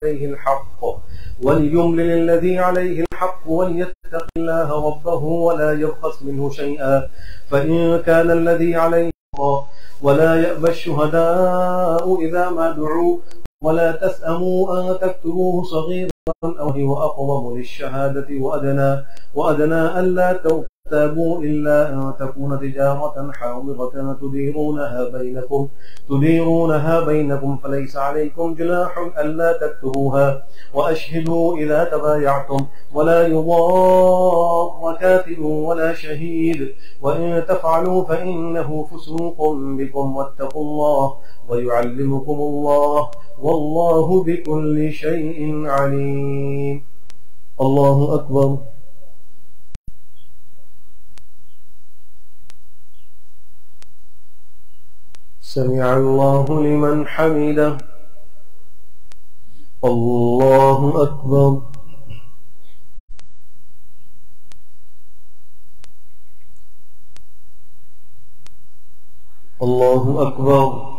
عليه الحق وليملل الذي عليه الحق وليتق الله ربه ولا يبخس منه شيئا فإن كان الذي عليه حق ولا يأبى الشهداء إذا ما دعوا ولا تسأموا أن تكتبوه صغيرا أو هو أقوم للشهادة وأدنى ألا ترتابوا إلا أن تكون تجارة حاضرة تديرونها بينكم فليس عليكم جناح ألا تكتبوها وأشهدوا إذا تبايعتم ولا يضار كاتب ولا شهيد وإن تفعلوا فإنه فسوق بكم واتقوا الله ويعلمكم الله والله بكل شيء عليم. الله أكبر. سمع الله لمن حمده. الله أكبر. الله أكبر.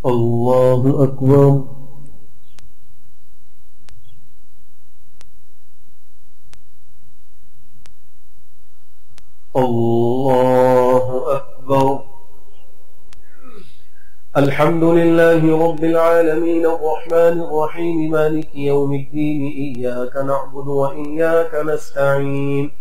الله أكبر. الله أكبر. الحمد لله رب العالمين الرحمن الرحيم مالك يوم الدين إياك نعبد وإياك نستعين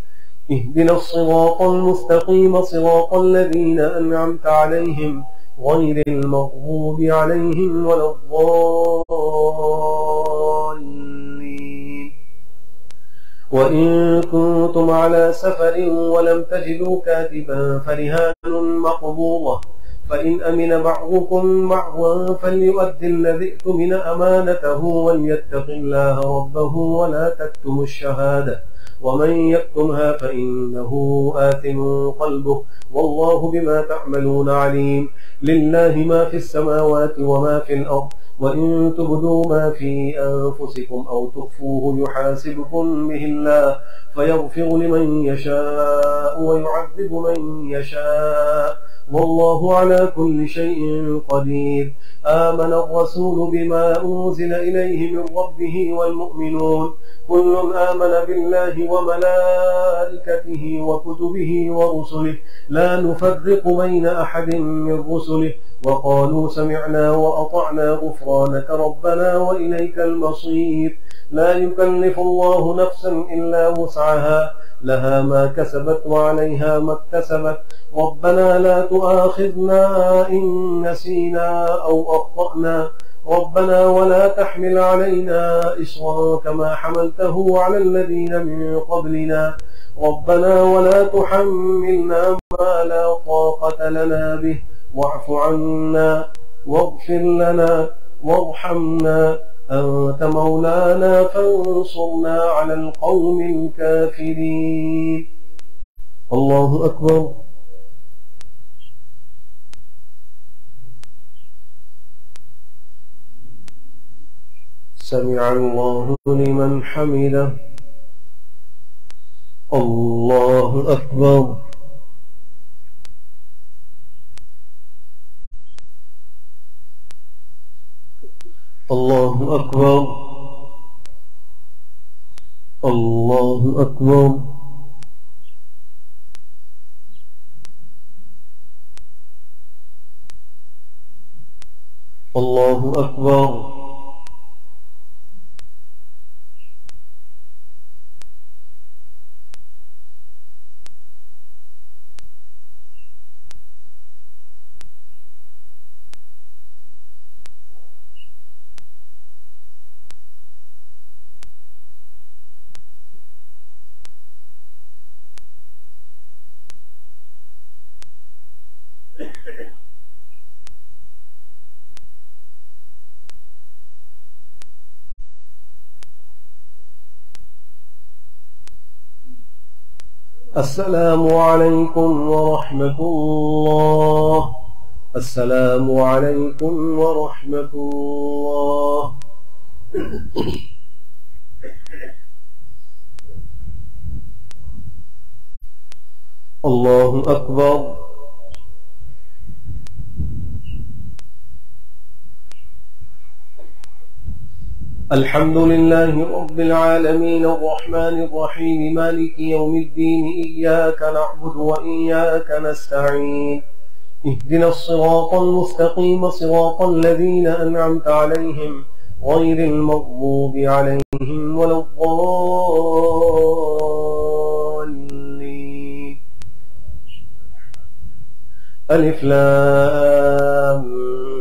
اهدنا الصراط المستقيم صراط الذين أنعمت عليهم غير المغضوب عليهم ولا الضالين. وإن كنتم على سفر ولم تجدوا كاتبا فرهان مقبوضة فإن أمن بعضكم بعضا فليؤدي الذي اؤتمن أمانته وليتق الله ربه ولا تكتموا الشهادة ومن يكتمها فإنه آثم قلبه والله بما تعملون عليم. لله ما في السماوات وما في الأرض وإن تبدوا ما في أنفسكم أو تخفوه يحاسبكم به الله فيغفر لمن يشاء ويعذب من يشاء والله على كل شيء قدير. آمن الرسول بما أنزل إليه من ربه والمؤمنون كل آمن بالله وملائكته وكتبه ورسله لا نفرق بين أحد من رسله وقالوا سمعنا وأطعنا غفرانك ربنا وإليك المصير. لا يكلف الله نفسا إلا وسعها لها ما كسبت وعليها ما اكتسبت ربنا لا تؤاخذنا إن نسينا أو أخطأنا ربنا ولا تحمل علينا إصرا كما حملته على الذين من قبلنا ربنا ولا تحملنا ما لا طاقة لنا به واعف عنا واغفر لنا وارحمنا أنت مولانا فانصرنا على القوم الكافرين. الله أكبر. سمع الله لمن حمده. الله أكبر. الله أكبر. الله أكبر. الله أكبر. السلام عليكم ورحمة الله. السلام عليكم ورحمة الله. الله أكبر. الحمد لله رب العالمين الرحمن الرحيم مالك يوم الدين إياك نعبد وإياك نستعين اهدنا الصراط المستقيم صراط الذين أنعمت عليهم غير المغضوب عليهم ولا الضالين. ألف لام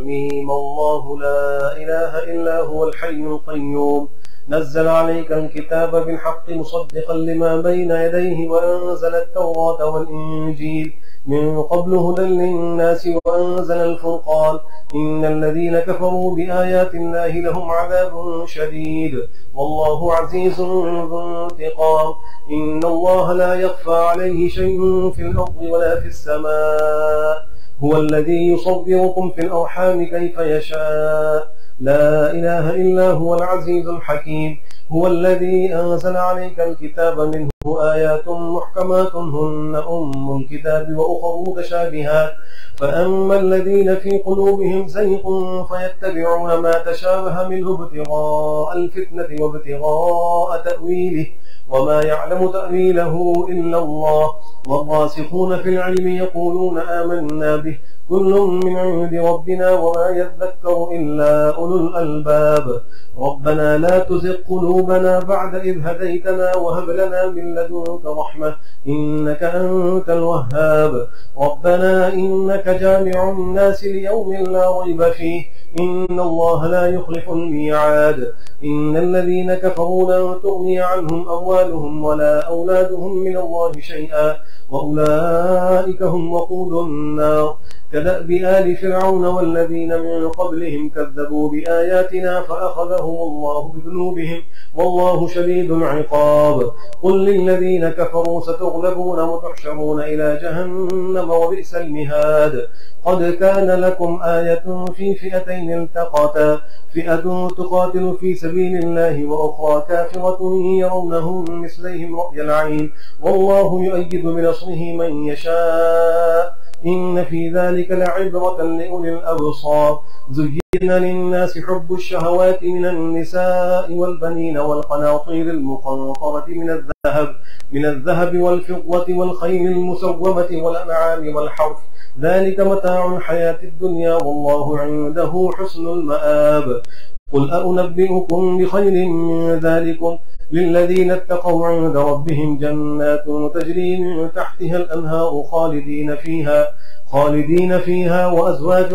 ميم الله لا إله إلا هو الحي القيوم نزل عليك الكتاب بالحق مصدقا لما بين يديه وأنزل التوراة والإنجيل من قبل هدى للناس وأنزل الفرقان إن الذين كفروا بآيات الله لهم عذاب شديد والله عزيز ذو انتقام إن الله لا يخفى عليه شيء في الأرض ولا في السماء هو الذي يصوركم في الأرحام كيف يشاء لا إله إلا هو العزيز الحكيم هو الذي أنزل عليك الكتاب منه آيات محكمات هن أم الكتاب وأخر متشابهات فأما الذين في قلوبهم زيغ فيتبعون ما تشابه منه ابتغاء الفتنة وابتغاء تأويله وما يعلم تأويله إلا الله والراسخون في العلم يقولون آمنا به كل من عند ربنا وما يذكر إلا أولو الألباب ربنا لا تزغ قلوبنا بعد إذ هديتنا وهب لنا من لدنك رحمة إنك أنت الوهاب ربنا إنك جامع الناس ليوم لا ريب فيه إن الله لا يخلف الميعاد إن الذين كفروا لن تغني عنهم أموالهم ولا أولادهم من الله شيئا وأولئك هم وقود النار كدأب آل فرعون والذين من قبلهم كذبوا بآياتنا فأخذهم الله بذنوبهم والله شديد العقاب قل للذين كفروا ستغلبون وتحشرون إلى جهنم وبئس المهاد قد كان لكم آية في فئتين التقتا فئة تقاتل في سبيل الله وأخرى كافرة يرونهم مثليهم رأي العين والله يؤيد بنصره من يشاء إن في ذلك لعبرة لأولي الأبصار زين للناس حب الشهوات من النساء والبنين والقناطير المقنطرة من الذهب والفضة والخيل المسومة والأنعام والحرث ذلك متاع الحياة الدنيا والله عنده حسن المآب قل أنبئكم بخير من ذلكم للذين اتقوا عند ربهم جنات تجري من تحتها الأنهار خالدين فيها وأزواج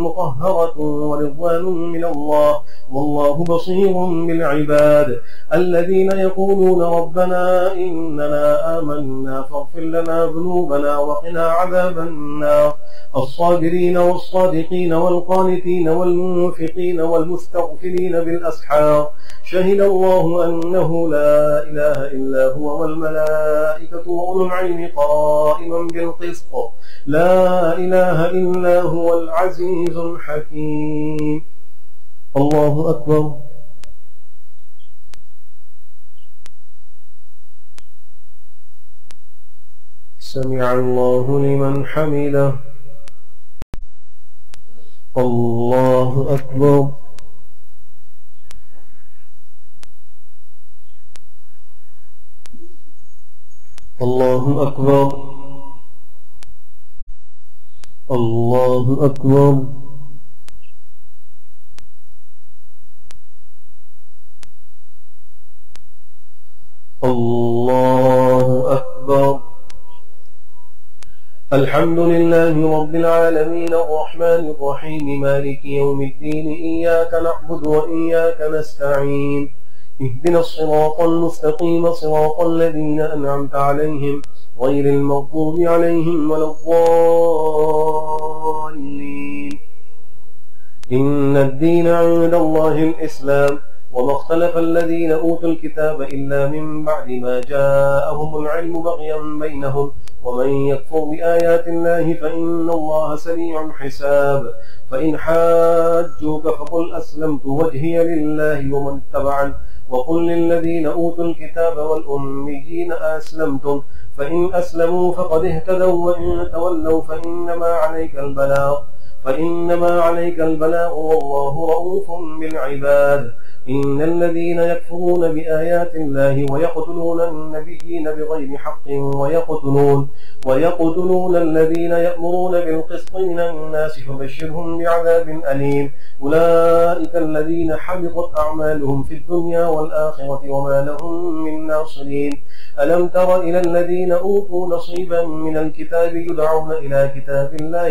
مطهرة ورضوان من الله والله بصير بالعباد الذين يقولون ربنا إننا آمنا فاغفر لنا ذنوبنا وقنا عذاب النار الصابرين والصادقين والقانتين والمنفقين والمستغفرين بالأسحار شهد الله أنه لا إله إلا هو والملائكة وأولو العلم قائما بالقسط لا إله إلا هو العزيز الحكيم الله أكبر سمع الله لمن حمده الله أكبر الله أكبر الله أكبر الله أكبر الحمد لله رب العالمين الرحمن الرحيم مالك يوم الدين إياك نعبد وإياك نستعين اهدنا الصراط المستقيم صراط الذين أنعمت عليهم غير المغضوب عليهم ولا الضالين إن الدين عند الله الإسلام وما اختلف الذين أوتوا الكتاب إلا من بعد ما جاءهم العلم بغيا بينهم ومن يكفر بآيات الله فإن الله سريع الحساب فإن حاجوك فقل أسلمت وجهي لله ومن اتبعني وقل للذين أوتوا الكتاب والأميين أسلمتم فإن أسلموا فقد اهتدوا وإن تولوا فإنما عليك البلاغ والله رؤوف بالعباد إن الذين يكفرون بآيات الله ويقتلون النبيين بغير حق ويقتلون الذين يأمرون بالقسط من الناس فبشرهم بعذاب أليم. أولئك الذين حبطت أعمالهم في الدنيا والآخرة وما لهم من ناصرين. ألم تر إلى الذين أوتوا نصيبا من الكتاب يدعون إلى كتاب الله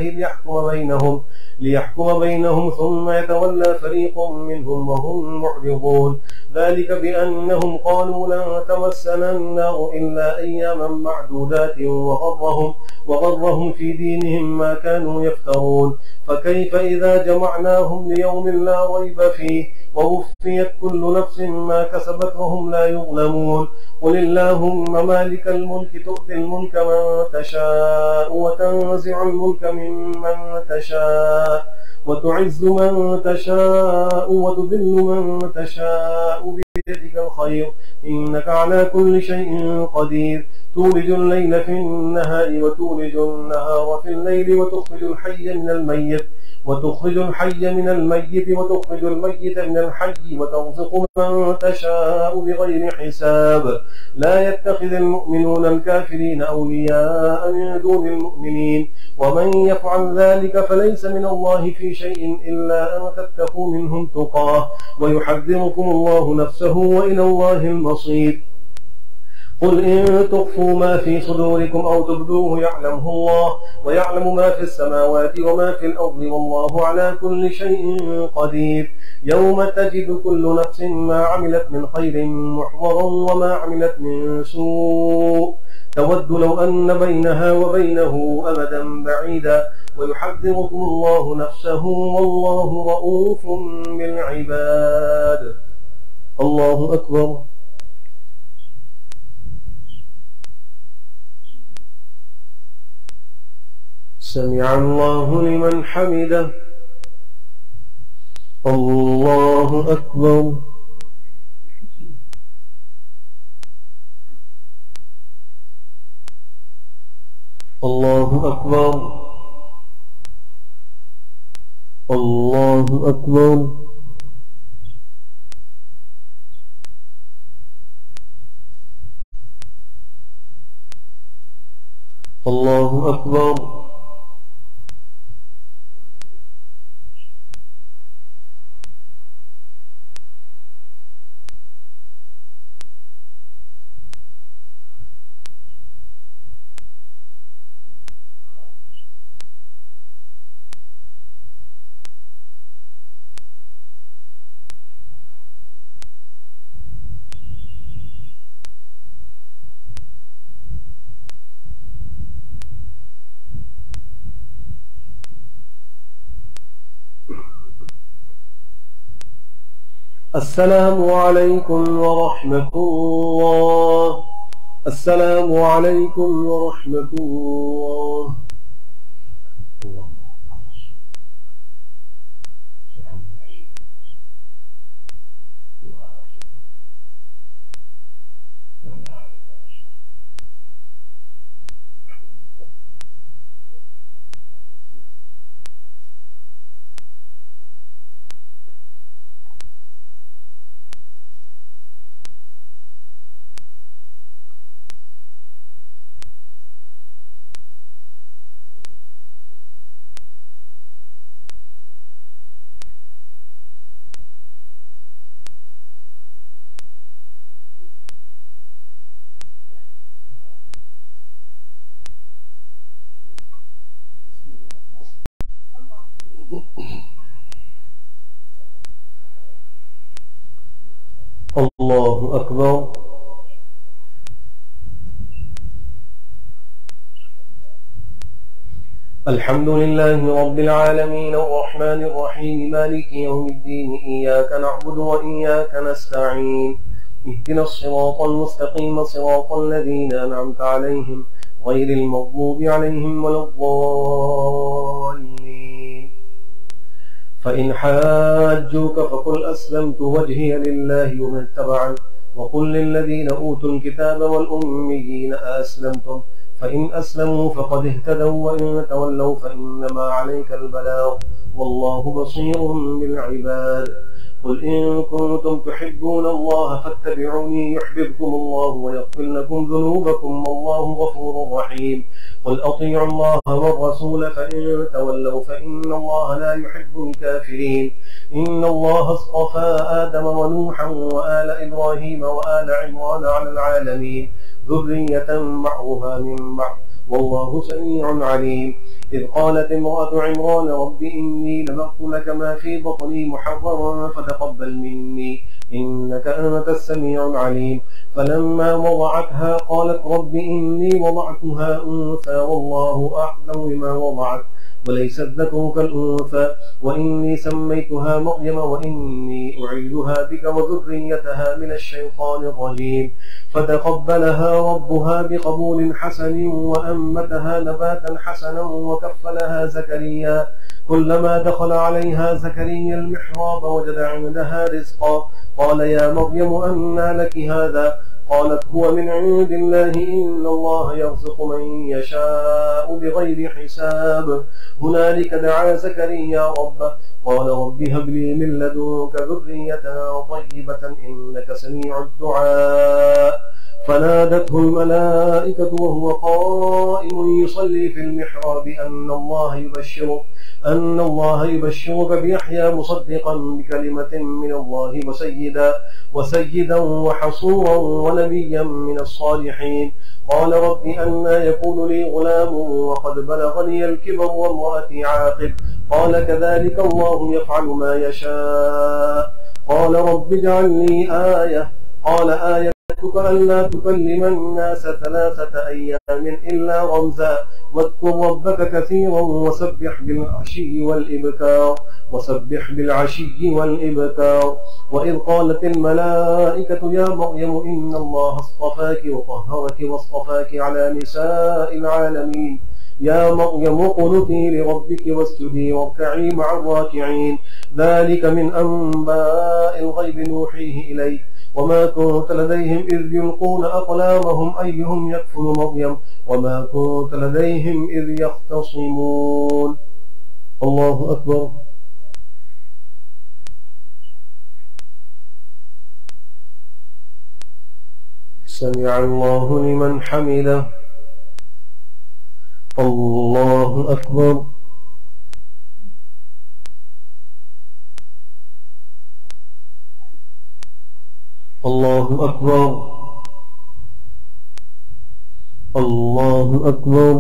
ليحكم بينهم ثم يتولى فريق منهم وهم معرضون. ذلك بأنهم قالوا لن تمسنا النار إلا أياما معدودات وغرهم في دينهم ما كانوا يفترون. فكيف إذا جمعناهم ليوم لا ريب فيه ووفيت كل نفس ما كسبت وهم لا يظلمون. قل اللهم مالك الملك تؤتي الملك من تشاء وتنزع الملك ممن تشاء وتعز من تشاء وتذل من تشاء بيدك الخير إنك على كل شيء قدير. تولج الليل في النهار وتولج النهار في الليل وتخرج الحي من الميت وتخرج الميت من الحي وترزق من تشاء بغير حساب. لا يتخذ المؤمنون الكافرين أولياء من دون المؤمنين ومن يفعل ذلك فليس من الله في شيء إلا أن تتقوا منهم تقاه ويحذركم الله نفسه وإلى الله المصير. قل إن تخفوا ما في صدوركم أو تبدوه يعلمه الله ويعلم ما في السماوات وما في الأرض والله على كل شيء قدير. يوم تجد كل نفس ما عملت من خير محضرا وما عملت من سوء تود لو أن بينها وبينه أمدا بعيدا ويحذركم الله نفسه والله رؤوف بالعباد. الله أكبر. سمع الله لمن حمده. الله أكبر. الله أكبر. الله أكبر. الله أكبر. السلام عليكم ورحمة الله. السلام عليكم ورحمة الله. الله أكبر. الحمد لله رب العالمين الرحمن الرحيم مالك يوم الدين إياك نعبد وإياك نستعين اهدنا الصراط المستقيم صراط الذين أنعمت عليهم غير المغضوب عليهم ولا الضالين. فإن حاجوك فقل أسلمت وجهي لله ومن اتبعني وقل للذين أوتوا الكتاب والأميين أسلمتم فإن أسلموا فقد اهتدوا وإن تولوا فإنما عليك البلاغ والله بصير بالعباد. قل إن كنتم تحبون الله فاتبعوني يحببكم الله ويغفر لكم ذنوبكم والله غفور رحيم. قل أطيعوا الله والرسول فإن تولوا فإن الله لا يحب الكافرين. إن الله اصطفى آدم ونوحا وآل إبراهيم وآل عمران على العالمين ذرية بعضها من بعض والله سميع عليم. إذ قالت امرأة عمران رب إني نذرت لك ما في بطني محررا فتقبل مني إنك أنت السميع العليم. فلما وضعتها قالت رب إني وضعتها أنثى والله أعلم بما وضعت وليس الذكر كالأنثى وإني سميتها مريم وإني أعيذها بك وذريتها من الشيطان الرجيم. فتقبلها ربها بقبول حسن وأنبتها نباتا حسنا وكفلها زكريا. كلما دخل عليها زكريا المحراب وجد عندها رزقا قال يا مريم أنى لك هذا؟ قالت هو من عند الله إن الله يرزق من يشاء بغير حساب. هنالك دعا زكريا ربه قال رب هب لي من لدنك ذرية طيبة إنك سميع الدعاء. فنادته الملائكة وهو قائم يصلي في المحراب أن الله يبشرك بيحيى مصدقا بكلمة من الله وسيدا وحصورا ونبيا من الصالحين. قال رب أنى يكون لي غلام وقد بلغني الكبر وامرأتي عاقر قال كذلك الله يفعل ما يشاء. قال رب اجعل لي آية قال آيتك ألا تكلم الناس 3 أيام إلا رمزا واذكر ربك كثيرا وسبح بالعشي والإبكار. وإذ قالت الملائكة يا مريم إن الله اصطفاك وطهرك واصطفاك على نساء العالمين. يا مريم اقنتي لربك واسجدي واركعي مع الراكعين. ذلك من أنباء الغيب نوحيه إليك وما كنت لديهم إذ يلقون أقلامهم أيهم يكفل مريم وما كنت لديهم إذ يختصمون. الله أكبر. سمع الله لمن حمده. الله أكبر. الله أكبر. الله أكبر.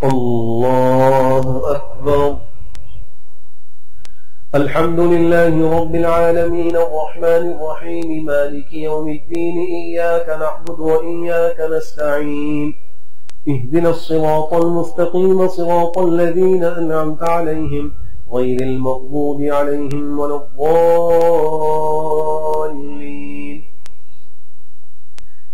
الله أكبر. الحمد لله رب العالمين الرحمن الرحيم مالك يوم الدين إياك نعبد وإياك نستعين اهدنا الصراط المستقيم صراط الذين أنعمت عليهم غير المغضوب عليهم ولا الضالين.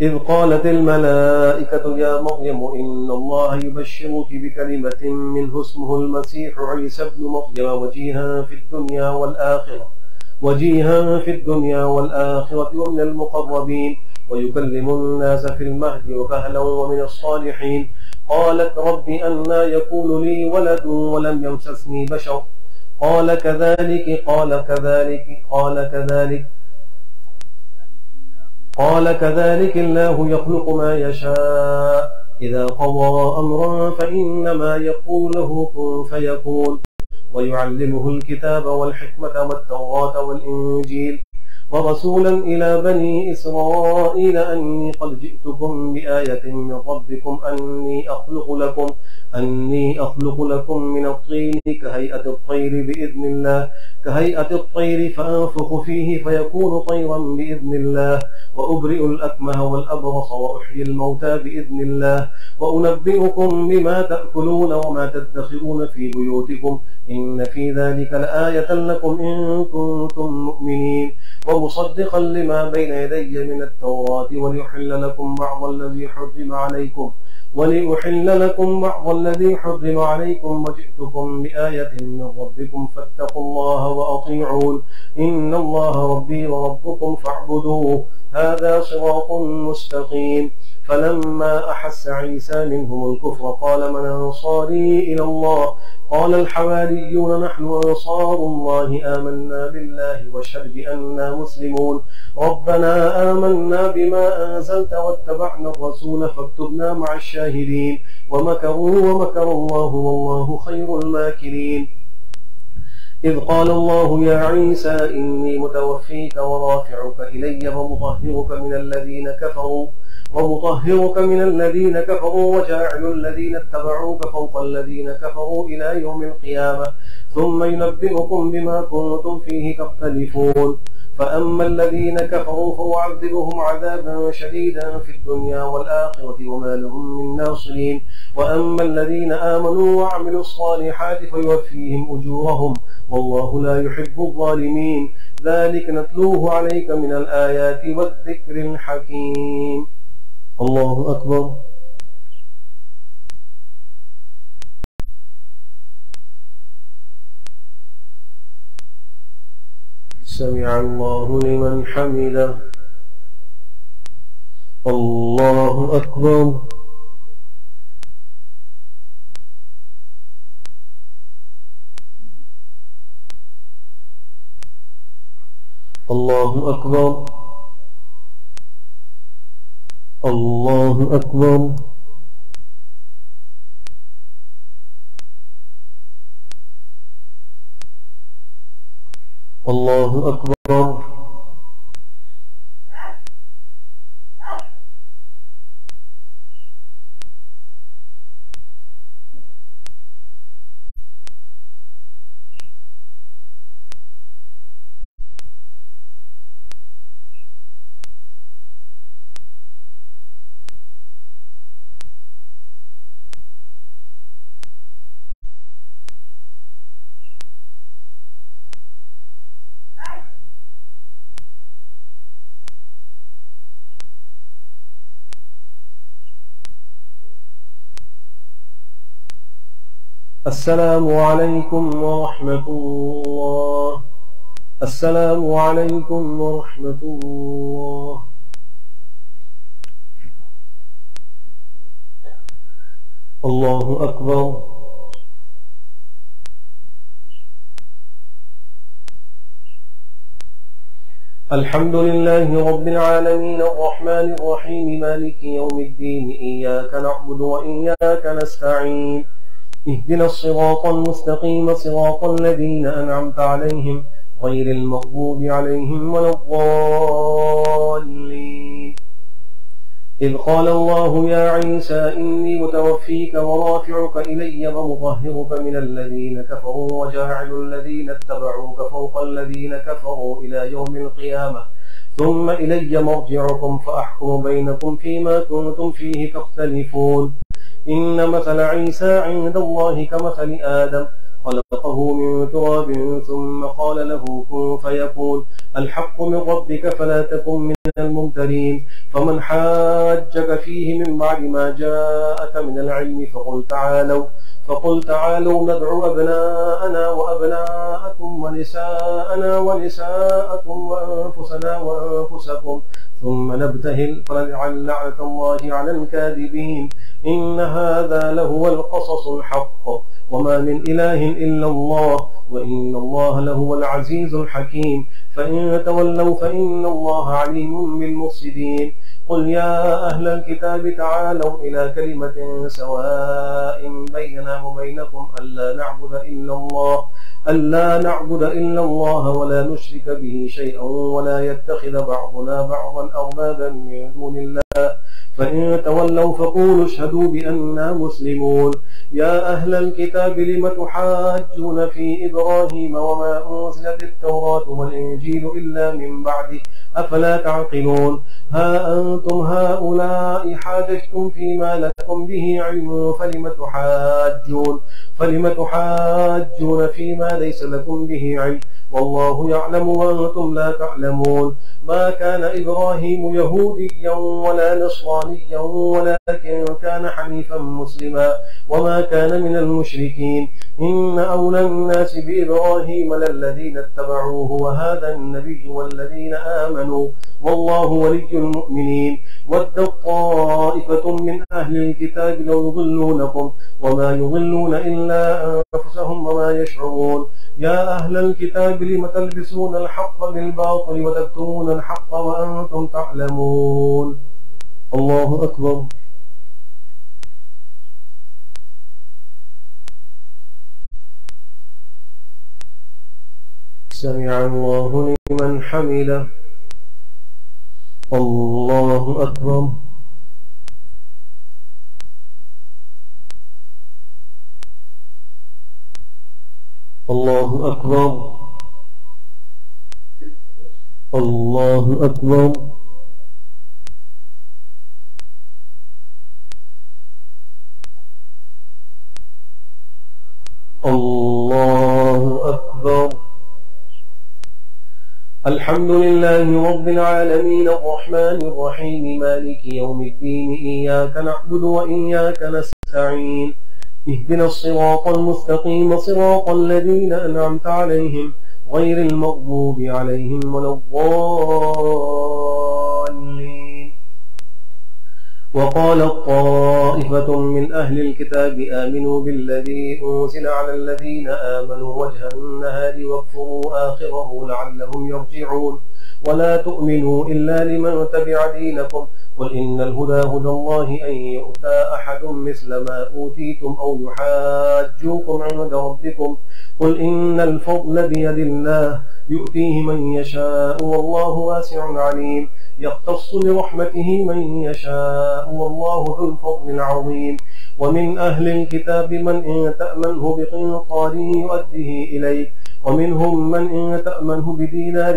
إذ قالت الملائكة يا مريم إن الله يبشرك بكلمة منه اسمه المسيح عيسى ابن مريم وجيها في الدنيا والآخرة ومن المقربين ويكلم الناس في المهد وكهلا ومن الصالحين. قالت رب أنى يكون لي ولد ولم يمسسني بشر قال كذلك الله يخلق ما يشاء إذا قضى أمرا فإنما يقول له كن فيكون. ويعلمه الكتاب والحكمة والتوراة والإنجيل ورسولا إلى بني إسرائيل أني قد جئتكم بآية من ربكم أني أخلق لكم من الطين كهيئة الطير فأنفخ فيه فيكون طيرا بإذن الله وأبرئ الأكمه والأبرص وأحيي الموتى بإذن الله وأنبئكم بما تأكلون وما تدخرون في بيوتكم إن في ذلك لآية لكم إن كنتم مؤمنين. ومصدقا لما بين يدي من التوراة ولأحل لكم بعض الذي حرم عليكم وجئتكم بآية من ربكم فاتقوا الله وأطيعون إن الله ربي وربكم فاعبدوه هذا صراط مستقيم. فلما أحس عيسى منهم الكفر قال من أنصاري إلى الله قال الحواريون نحن أنصار الله آمنا بالله واشهد بأننا مسلمون ربنا آمنا بما أنزلت واتبعنا الرسول فاكتبنا مع الشاهدين ومكروا ومكر الله والله خير الماكرين إذ قال الله يا عيسى إني متوفيك ورافعك إلي ومطهرك من الذين كفروا وجاعل الذين اتبعوك فوق الذين كفروا إلى يوم القيامة ثم ينبئكم بما كنتم فيه تختلفون فأما الذين كفروا فأعذبهم عذابا شديدا في الدنيا والآخرة وما لهم من ناصرين وأما الذين آمنوا وعملوا الصالحات فيوفيهم أجورهم والله لا يحب الظالمين ذلك نتلوه عليك من الآيات والذكر الحكيم. الله أكبر. سمع الله لمن حمده. الله أكبر. الله أكبر. الله أكبر. الله أكبر. السلام عليكم ورحمة الله. السلام عليكم ورحمة الله. الله أكبر. الحمد لله رب العالمين الرحمن الرحيم مالك يوم الدين إياك نعبد وإياك نستعين اهدنا الصراط المستقيم صراط الذين أنعمت عليهم غير المغضوب عليهم ولا الضالين. إذ قال الله يا عيسى إني متوفيك ورافعك إلي ومطهرك من الذين كفروا وجاعل الذين اتبعوك فوق الذين كفروا إلى يوم القيامة ثم إلي مرجعكم فأحكم بينكم فيما كنتم فيه تختلفون. إن مثل عيسى عند الله كمثل آدم خلقه من تراب ثم قال له كن فيكون الحق من ربك فلا تكن من الممترين. فمن حاجك فيه من بعد ما جاءك من العلم فقل تعالوا ندعو أبناءنا وأبناءكم ونساءنا ونساءكم وأنفسنا وأنفسكم ثم نبتهل فنجعل لعنة الله على الكاذبين. إن هذا لهو القصص الحق وما من إله إلا الله وإن الله لهو العزيز الحكيم. فإن تولوا فإن الله عليم بالمفسدين. قل يا أهل الكتاب تعالوا إلى كلمة سواء بيننا وبينكم ألا نعبد إلا الله ولا نشرك به شيئا ولا يتخذ بعضنا بعضا أربابا من دون الله. فإن تولوا فقولوا اشهدوا بأننا مسلمون. يا أهل الكتاب لم تحاجون في إبراهيم وما أنزلت التوراة والإنجيل إلا من بعده أفلا تعقلون. ها أنتم هؤلاء حاججتم فيما لكم به علم فلم تحاجون فيما ليس لكم به علم والله يعلم وأنتم لا تعلمون. ما كان إبراهيم يهوديا ولا نصرانيا ولكن كان حنيفا مسلما وما كان من المشركين. إن أولى الناس بإبراهيم للذين اتبعوه وهذا النبي والذين آمنوا والله ولي المؤمنين. ودت طائفة من أهل الكتاب لو يضلونكم وما يضلون إلا أنفسهم وما يشعرون. يا أهل الكتاب لم تلبسون الحق بالباطل وتكتمون الحق وأنتم تعلمون. الله أكبر. سمع الله لمن حمده. الله أكبر. الله أكبر. الله أكبر. الله أكبر. الحمد لله رب العالمين الرحمن الرحيم مالك يوم الدين. إياك نعبد وإياك نستعين. اهدنا الصراط المستقيم صراط الذين أنعمت عليهم غير المغضوب عليهم ولا الضالين. وقالت طائفة من أهل الكتاب آمنوا بالذي أنزل على الذين آمنوا وجه النهار واكفروا آخره لعلهم يرجعون. ولا تؤمنوا إلا لمن تبع دينكم قل إن الهدى هدى الله أن يؤتى أحد مثل ما أوتيتم أو يحاجوكم عند ربكم قل إن الفضل بيد الله يؤتيه من يشاء والله واسع عليم. يختص برحمته من يشاء والله ذو الفضل العظيم. ومن أهل الكتاب من إن تأمنه بقنطار يؤديه إليك ومنهم من إن تأمنه بدينار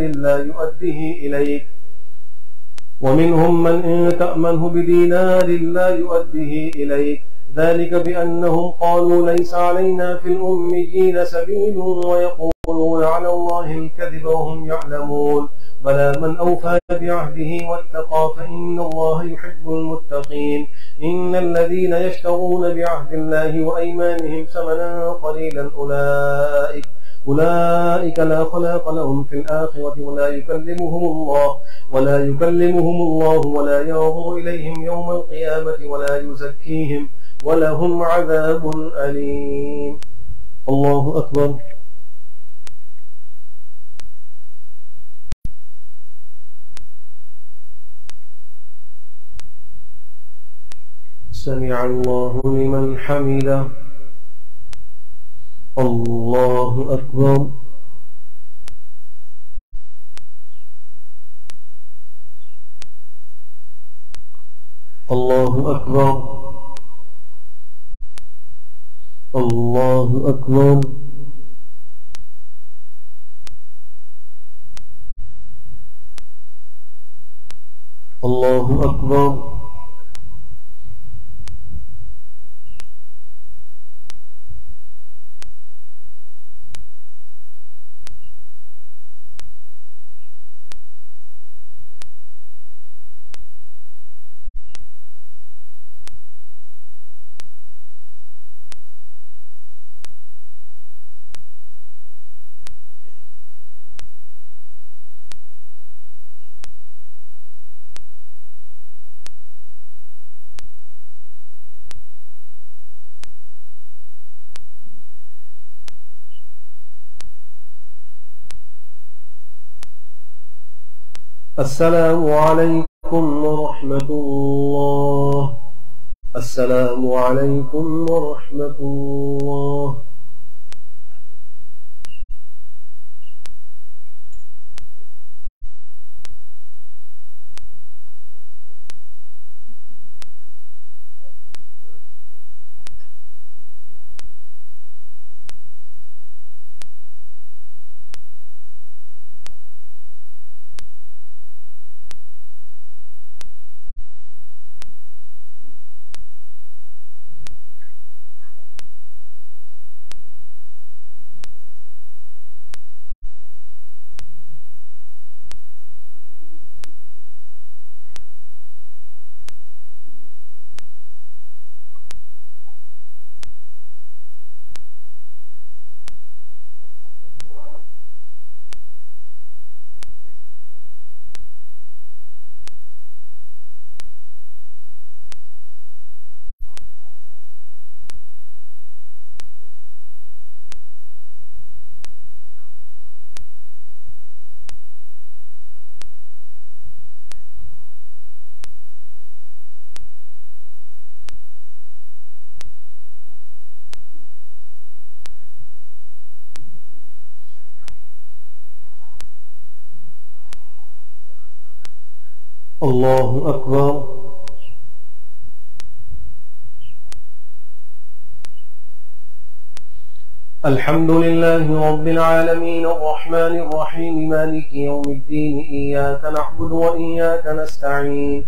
لا يؤديه إليك ذلك بأنهم قالوا ليس علينا في الأميين سبيل ويقولون على الله الكذب وهم يعلمون. بلى من أوفى بعهده واتقى فإن الله يحب المتقين. إن الذين يشترون بعهد الله وأيمانهم ثمنا قليلا أولئك لا خلاق لهم في الآخرة ولا يكلمهم الله ولا ينظر إليهم يوم القيامة ولا يزكيهم ولهم عذاب أليم. الله أكبر. سمع الله لمن حمده. الله أكبر. الله أكبر. الله أكبر. الله أكبر. السلام عليكم ورحمة الله. السلام عليكم ورحمة الله. الله أكبر. الحمد لله رب العالمين الرحمن الرحيم مالك يوم الدين إياك نعبد وإياك نستعين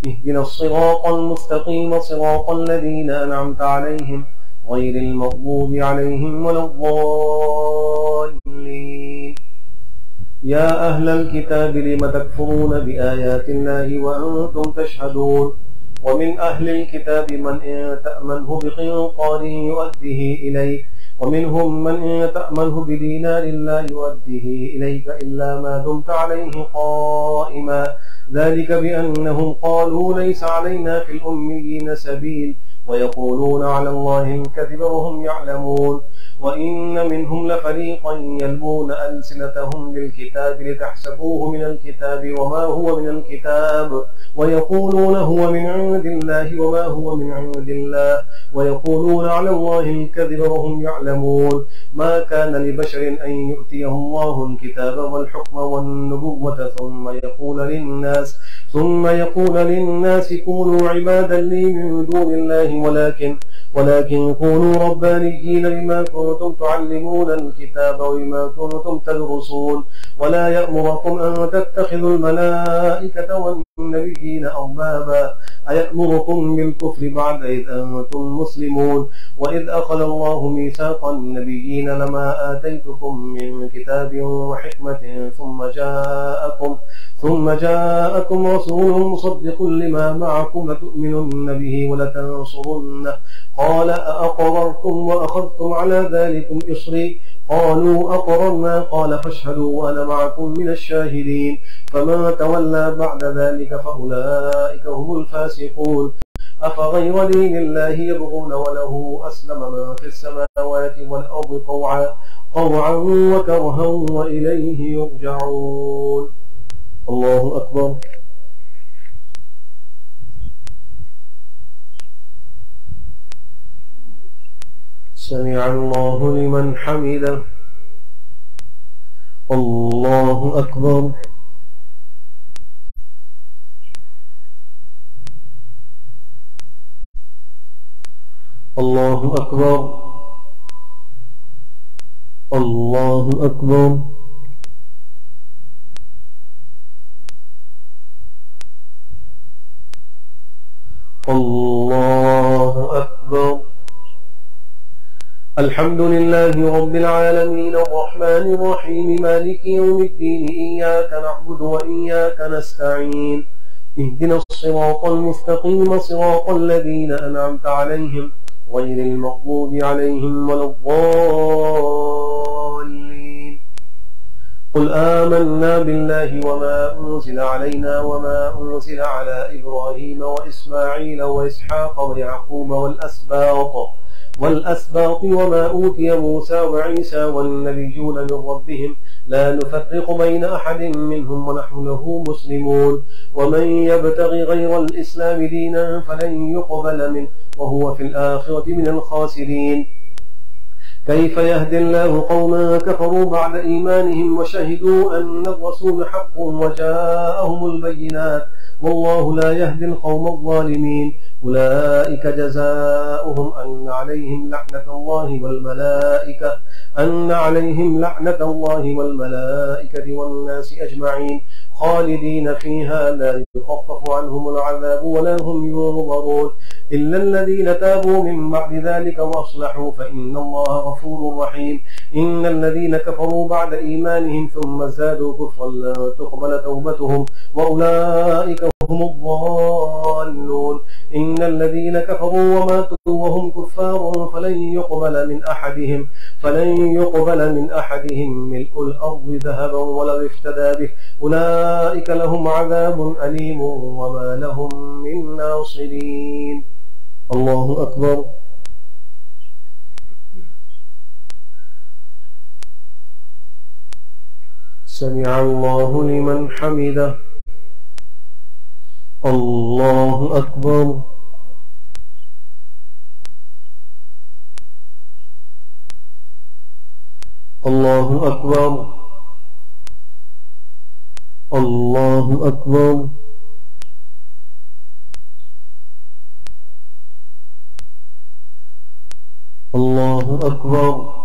اهدنا الصراط المستقيم صراط الذين أنعمت عليهم غير المغضوب عليهم ولا الضالين. يا أهل الكتاب لم تكفرون بآيات الله وأنتم تشهدون ومن أهل الكتاب من إن تأمنه بقنطار يؤديه إليك ومنهم من إن تأمنه بدينار لا يؤديه إليك إلا ما دمت عليه قائما ذلك بأنهم قالوا ليس علينا في الأميين سبيل ويقولون على الله الكذب وهم يعلمون وإن منهم لفريقا يلوون ألسنتهم بالكتاب لتحسبوه من الكتاب وما هو من الكتاب ويقولون هو من عند الله وما هو من عند الله ويقولون على الله الكذب وهم يعلمون ما كان لبشر أن يؤتيه الله الكتاب والحكم والنبوة ثم يقول للناس كونوا عبادا لي من دون الله ولكن كونوا ربانيين بما كنتم تعلمون الكتاب وبما كنتم تدرسون ولا يأمركم أن تتخذوا الملائكة والنبيين أربابا أيأمركم بالكفر بعد إذ أنتم مسلمون وإذ أخذ الله ميثاق النبيين لما آتيتكم من كتاب وحكمة ثم جاءكم رسول مصدق لما معكم لتؤمنن به ولتنصرنه قال أأقررتم وأخذتم على ذلكم إصري قالوا أقررنا قال فاشهدوا وأنا معكم من الشاهدين فمن تولى بعد ذلك فأولئك هم الفاسقون أفغير دين الله يبغون وله أسلم من في السماوات والأرض طوعا وكرها وإليه يرجعون. الله أكبر. سمع الله لمن حمده. الله أكبر. الله أكبر. الله أكبر. الله أكبر. الحمد لله رب العالمين الرحمن الرحيم مالك يوم الدين إياك نعبد وإياك نستعين اهدنا الصراط المستقيم صراط الذين أنعمت عليهم غير المغضوب عليهم ولا الضالين. قل آمنا بالله وما أنزل علينا وما أنزل على إبراهيم وإسماعيل وإسحاق ويعقوب والأسباط وما أوتي موسى وعيسى والنبيون من ربهم لا نفرق بين أحد منهم ونحن له مسلمون ومن يبتغي غير الإسلام دينا فلن يقبل منه وهو في الآخرة من الخاسرين. كيف يهدي الله قوما كفروا بعد إيمانهم وشهدوا أن الرسول حق وجاءهم البينات والله لا يهدي القوم الظالمين. أولئك جزاؤهم أن عليهم لعنة الله والملائكة والناس أجمعين خالدين فيها لا يخفف عنهم العذاب ولا هم ينظرون إلا الذين تابوا من بعد ذلك وأصلحوا فإن الله غفور رحيم. إن الذين كفروا بعد إيمانهم ثم زادوا كفرا لن تقبل توبتهم وأولئك هم الضالون. إن الذين كفروا وماتوا وهم كفار فلن يقبل من أحدهم ملء الأرض ذهبا ولو افتدى به أولئك لهم عذاب أليم وما لهم من ناصرين. الله أكبر. سمع الله لمن حمده. الله أكبر. الله أكبر. الله أكبر. الله أكبر.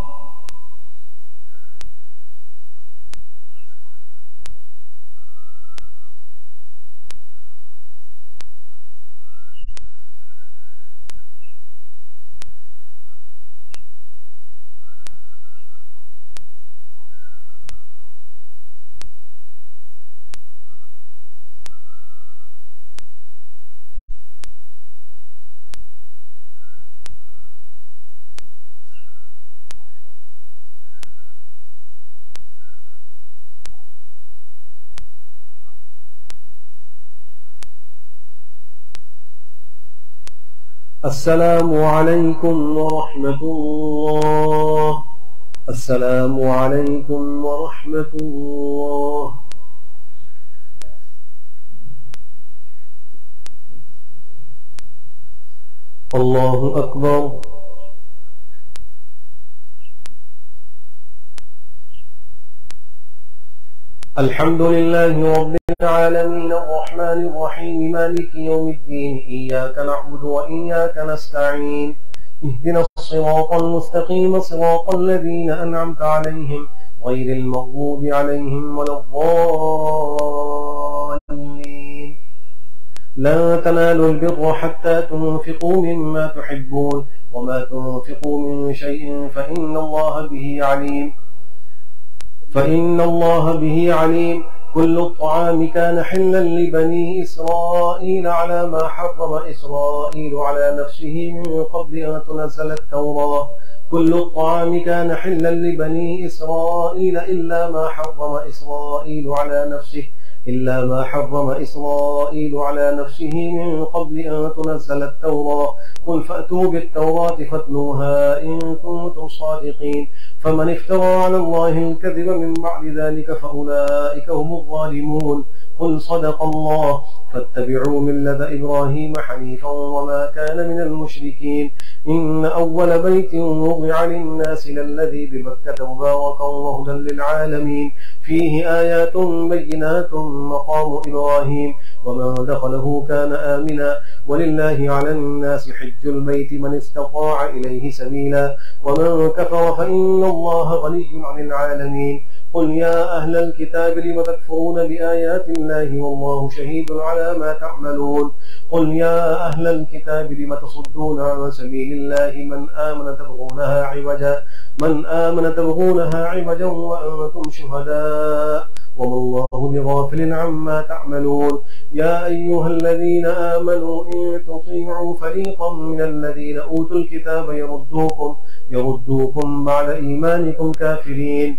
السلام عليكم ورحمة الله. السلام عليكم ورحمة الله. الله أكبر. الحمد لله رب العالمين الرحمن الرحيم مالك يوم الدين إياك نعبد وإياك نستعين اهدنا الصراط المستقيم صراط الذين أنعمت عليهم غير المغضوب عليهم ولا الضالين. لن تنالوا البر حتى تنفقوا مما تحبون وما تنفقوا من شيء فإن الله به عليم. كل الطعام كان حلا لبني إسرائيل على ما حرم إسرائيل على نفسه من قبل أن تنزل التوراة. كل الطعام كان حلا لبني إسرائيل إلا ما حرم إسرائيل على نفسه من قبل أن تنزل التوراة. قل فأتوا بالتوراة فاتلوها إن كنتم صادقين. فمن افترى على الله الكذب من بعد ذلك فأولئك هم الظالمون. قل صدق الله. فاتبعوا ملة إبراهيم حنيفا وما كان من المشركين. إن أول بيت وضع للناس للذي ببكة مباركا وهدى للعالمين فيه آيات بينات مقام إبراهيم ومن دخله كان آمنا ولله على الناس حج البيت من استطاع إليه سبيلا ومن كفر فإن الله غني عن العالمين. قل يا أهل الكتاب لم تكفرون بآيات الله والله شهيد على ما تعملون. قل يا أهل الكتاب لم تصدون عن سبيل الله من آمن تبغونها عوجا وأنتم شهداء وما الله بغافل عما تعملون. يا أيها الذين آمنوا إن تطيعوا فريقا من الذين أوتوا الكتاب يردوكم بعد إيمانكم كافرين.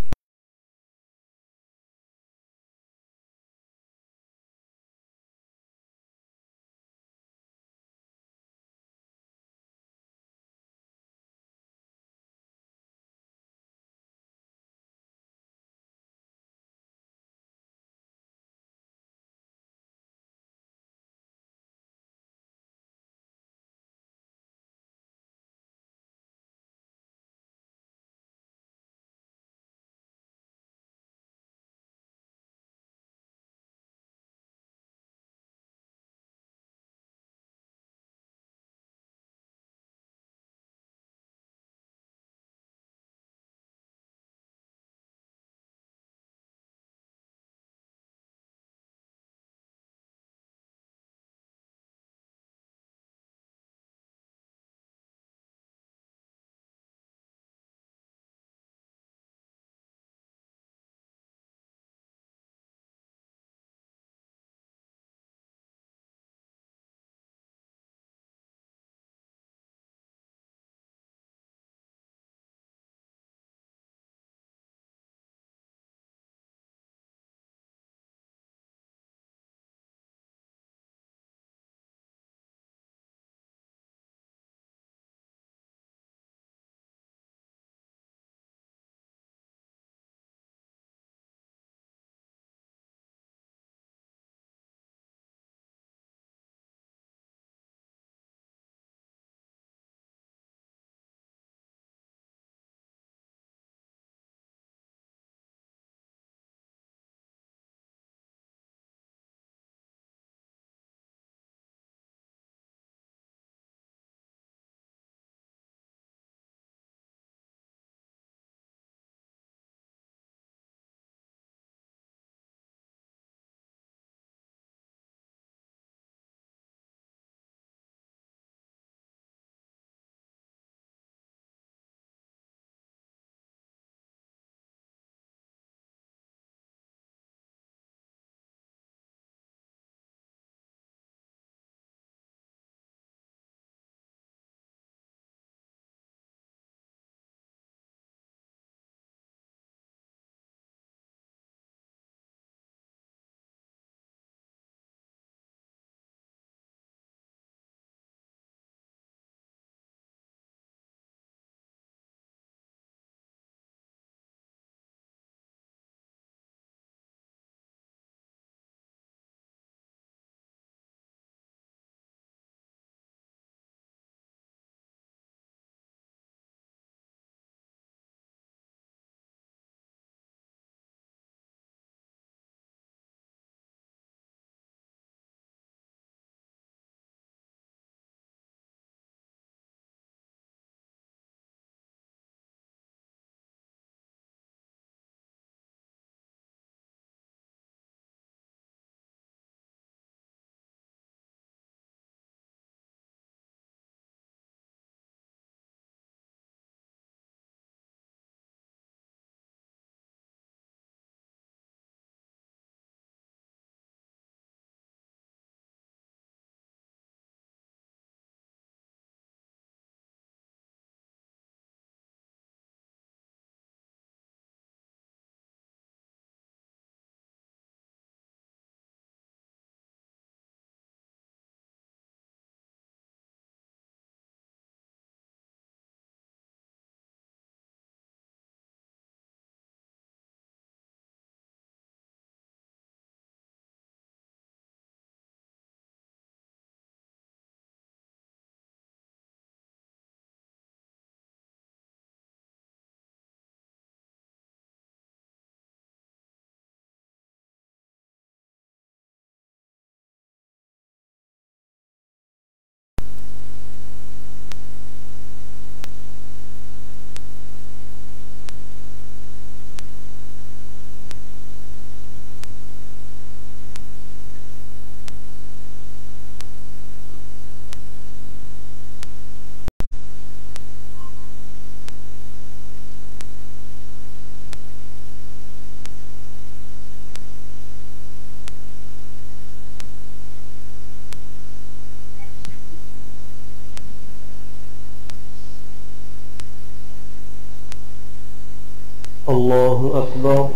الله أكبر.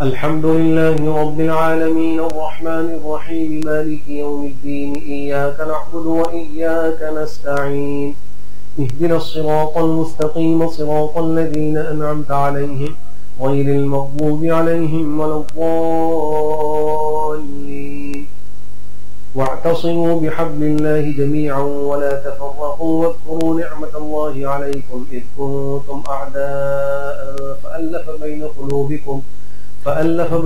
الحمد لله رب العالمين الرحمن الرحيم مالك يوم الدين إياك نعبد وإياك نستعين اهدنا الصراط المستقيم صراط الذين أنعمت عليهم غير المغضوب عليهم ولا الضالين. واعتصموا بحبل الله جميعا ولا تفرقوا واذكروا نعمة الله عليكم إذ كنتم أعداء فألف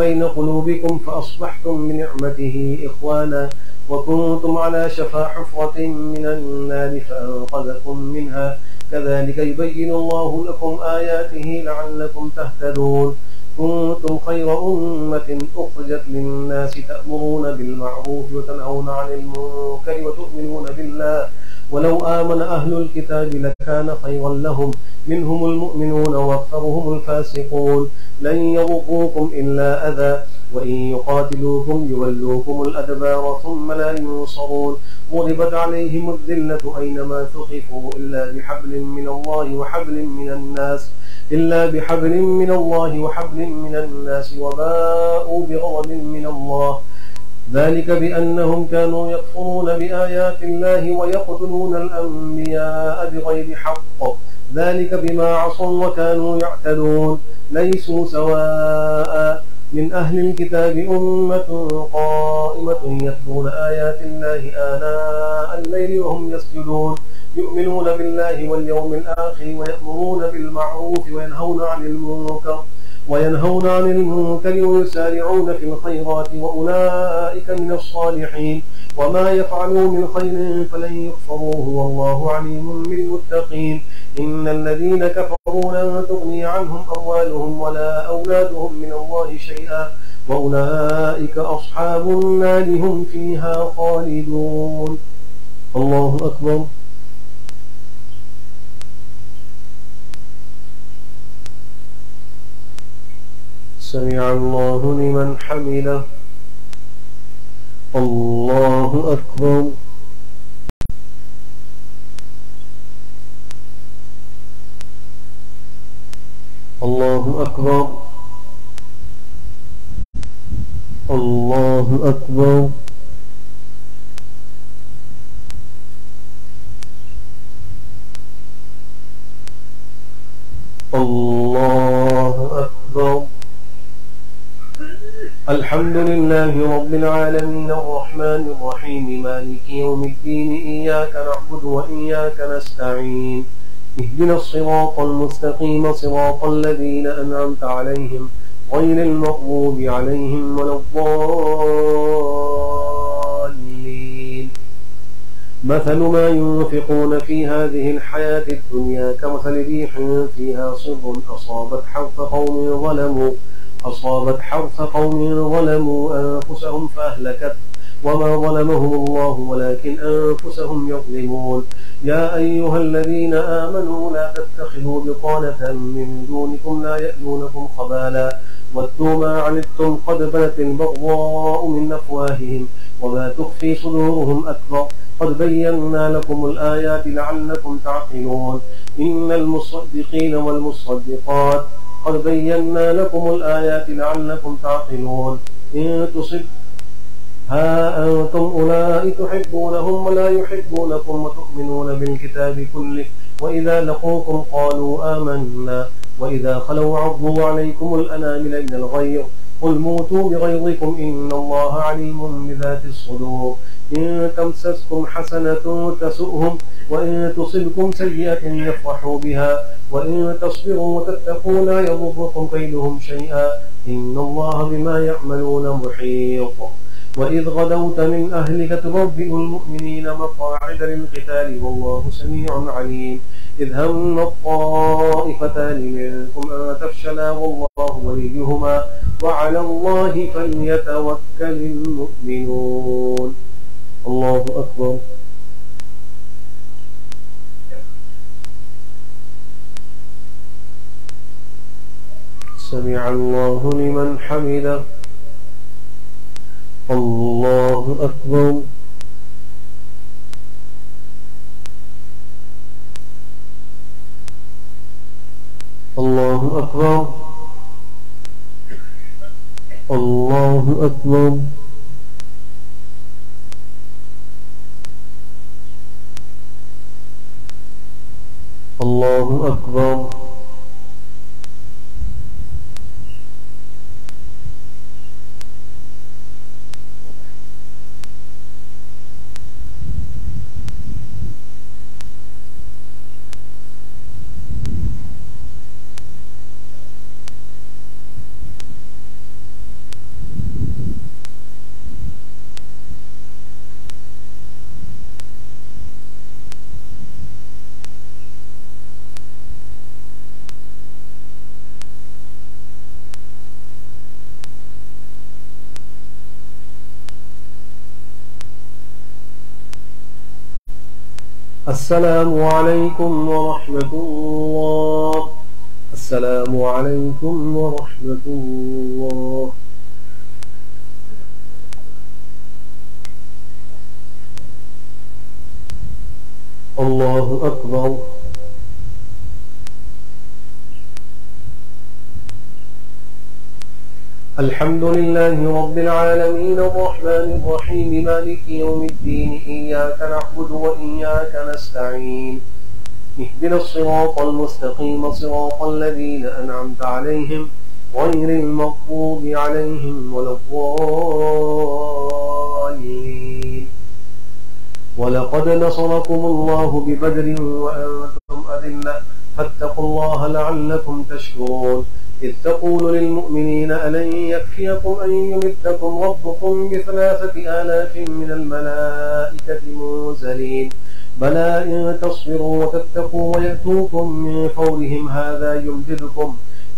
بين قلوبكم فأصبحتم بنعمته إخوانا وكنتم على شفا حفرة من النار فأنقذكم منها كذلك يبين الله لكم آياته لعلكم تهتدون. كنتم خير أمة أخرجت للناس تأمرون بالمعروف وتنهون عن المنكر وتؤمنون بالله ولو آمن أهل الكتاب لكان خيرا لهم منهم المؤمنون وأكثرهم الفاسقون. لن يضروكم إلا أذى وإن يقاتلوكم يولوكم الأدبار ثم لا ينصرون. ضربت عليهم الذلة أينما ثقفوا إلا بحبل من الله وحبل من الله وباءوا بغضب من الله ذلك بأنهم كانوا يكفرون بآيات الله ويقتلون الأنبياء بغير حق ذلك بما عصوا وكانوا يعتدون. ليسوا سواء من أهل الكتاب أمة قائمة يتلون آيات الله آناء الليل وهم يسجدون يؤمنون بالله واليوم الآخر ويأمرون بالمعروف وينهون عن المنكر ويسارعون في الخيرات وأولئك من الصالحين. وما يفعلوا من خير فلن يكفروه والله عليم بالمتقين. إن الذين كفروا لن تغني عنهم أموالهم ولا أولادهم من الله شيئا وأولئك أصحاب النار هم فيها خالدون. الله أكبر. سمع الله لمن حمده. الله أكبر. الله أكبر. الله أكبر. الله أكبر. الحمد لله رب العالمين الرحمن الرحيم مالك يوم الدين إياك نعبد وإياك نستعين اهدنا الصراط المستقيم صراط الذين أنعمت عليهم غير المغضوب عليهم ولا الضالين. مثل ما ينفقون في هذه الحياة الدنيا كمثل ريح فيها صر أصابت حرث قوم ظلموا أنفسهم فأهلكت وما ظلمهم الله ولكن أنفسهم يظلمون. يا أيها الذين آمنوا لا تتخذوا بطانة من دونكم لا يألونكم خبالا ودوا ما عنتم قد بدت البغضاء من أفواههم وما تخفي صدورهم أكبر قد بينا لكم الآيات لعلكم تعقلون. إن المصدقين والمصدقات قد بينا لكم الآيات لعلكم تعقلون. إن تصب ها أنتم أولئك تحبونهم ولا يحبونكم وتؤمنون بالكتاب كله وإذا لقوكم قالوا آمنا وإذا خلوا عضوا عليكم الأنامل من الغيظ قل موتوا بغيظكم إن الله عليم بذات الصدور. إن تمسسكم حسنة تسؤهم وإن تصبكم سيئة يفرحوا بها وإن تصبروا وتتقوا لا يضركم كيدهم شيئا إن الله بما يعملون محيط. وإذ غدوت من أهلك تبوئ المؤمنين مقاعد للقتال والله سميع عليم. إذ هم الطائفتان منكم أن تفشلا والله وليهما وعلى الله فليتوكل المؤمنون. الله أكبر. سمع الله لمن حمده. الله أكبر. الله أكبر الله أكبر الله أكبر. السلام عليكم ورحمة الله. السلام عليكم ورحمة الله. الله أكبر. الحمد لله رب العالمين الرحمن الرحيم مالك يوم الدين إياك نعبد وإياك نستعين اهدنا الصراط المستقيم صراط الذين أنعمت عليهم غير المغضوب عليهم ولا الضالين. ولقد نصركم الله ببدر وأنتم أذلة فاتقوا الله لعلكم تشكرون. إذ تقول للمؤمنين ألن يكفيكم أن يمدكم ربكم ب3,000 من الملائكة منزلين بلى إن تصبروا وتتقوا ويأتوكم من فورهم هذا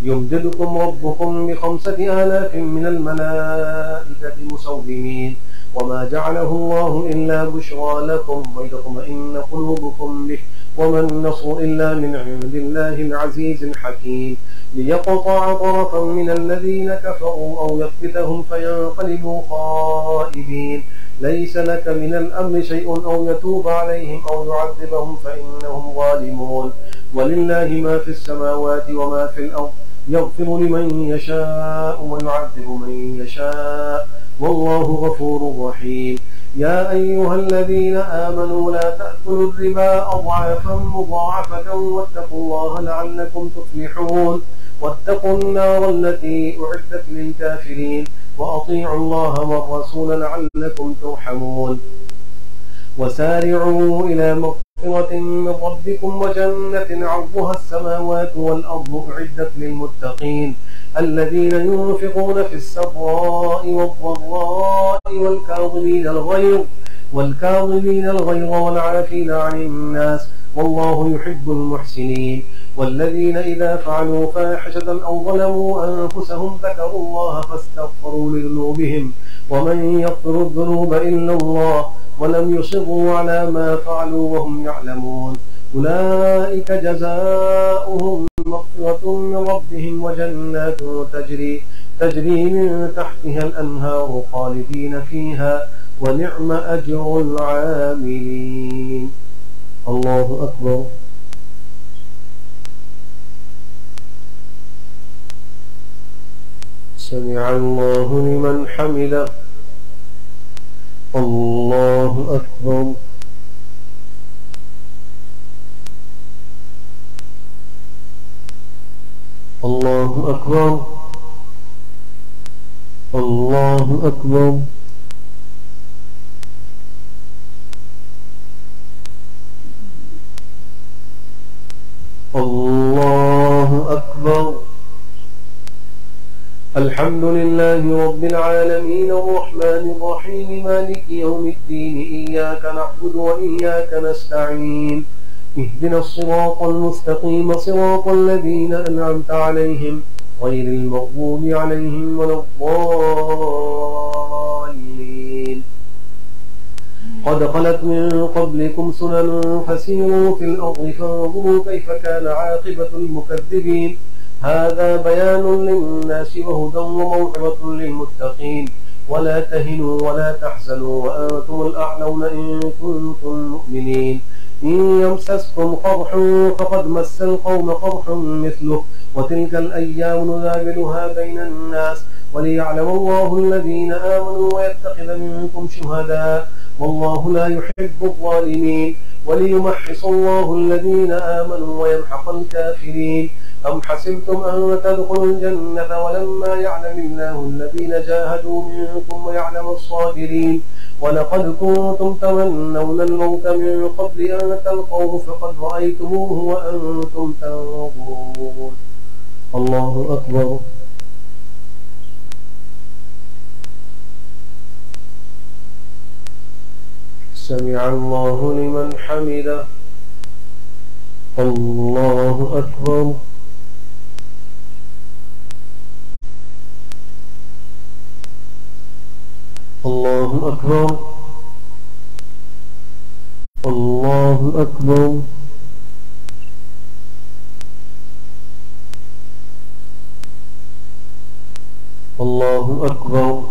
يمددكم ربكم ب5,000 من الملائكة مسومين وما جعله الله إلا بشرى لكم ولتطمئن قلوبكم به وما النصر إلا من عند الله العزيز الحكيم ليقطع طرفا من الذين كفروا أو يثبتهم فينقلبوا خائبين ليس لك من الأمر شيء أو يتوب عليهم أو يعذبهم فإنهم ظالمون ولله ما في السماوات وما في الأرض يغفر لمن يشاء ويعذب من يشاء والله غفور رحيم. يا أيها الذين آمنوا لا تأكلوا الربا أضعافا مضاعفة واتقوا الله لعلكم تفلحون واتقوا النار التي أعدت للكافرين وأطيعوا الله والرسول لعلكم ترحمون. وسارعوا إلى مغفرة من ربكم وجنة عرضها السماوات والأرض أعدت للمتقين الذين ينفقون في السراء والضراء والكاظمين الغيظ والعافين عن الناس والله يحب المحسنين. والذين إذا فعلوا فاحشة أو ظلموا أنفسهم ذكروا الله فاستغفروا لذنوبهم ومن يغفر الذنوب إلا الله ولم يصروا على ما فعلوا وهم يعلمون أولئك جزاؤهم مغفرة من ربهم وجنات تجري من تحتها الأنهار خالدين فيها ونعم أجر العاملين. الله أكبر. سمع الله لمن حمده. الله أكبر. الله أكبر. الله أكبر. الله أكبر. الحمد لله رب العالمين الرحمن الرحيم مالك يوم الدين إياك نعبد وإياك نستعين اهدنا الصراط المستقيم صراط الذين أنعمت عليهم غير المغضوب عليهم ولا الضالين. قد خلت من قبلكم سنن فسيروا في الأرض فانظروا كيف كان عاقبة المكذبين هذا بيان للناس وهدى وموعظة للمتقين ولا تهنوا ولا تحزنوا وأنتم الأعلون إن كنتم مؤمنين إن يمسسكم قرح فقد مس القوم قرح مثله وتلك الأيام نداولها بين الناس وليعلم الله الذين آمنوا ويتخذ منكم شهداء والله لا يحب الظالمين وليمحص الله الذين آمنوا ويمحق الكافرين. أم حسبتم أن تدخلوا الجنة ولما يعلم الله الذين جاهدوا منكم ويعلم الصابرين ولقد كنتم تمنون الموت من قبل أن تلقوه فقد رأيتموه وأنتم تنظرون. الله أكبر. سمع الله لمن حمده. الله أكبر. الله أكبر. الله أكبر. الله أكبر.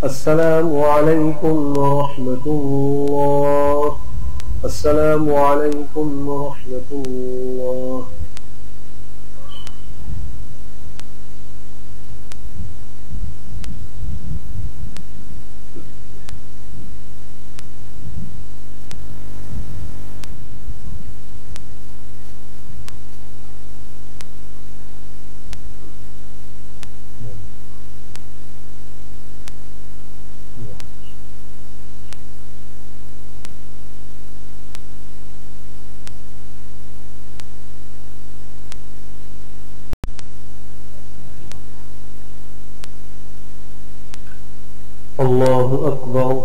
السلام عليكم ورحمة الله. السلام عليكم ورحمة الله. الله أكبر.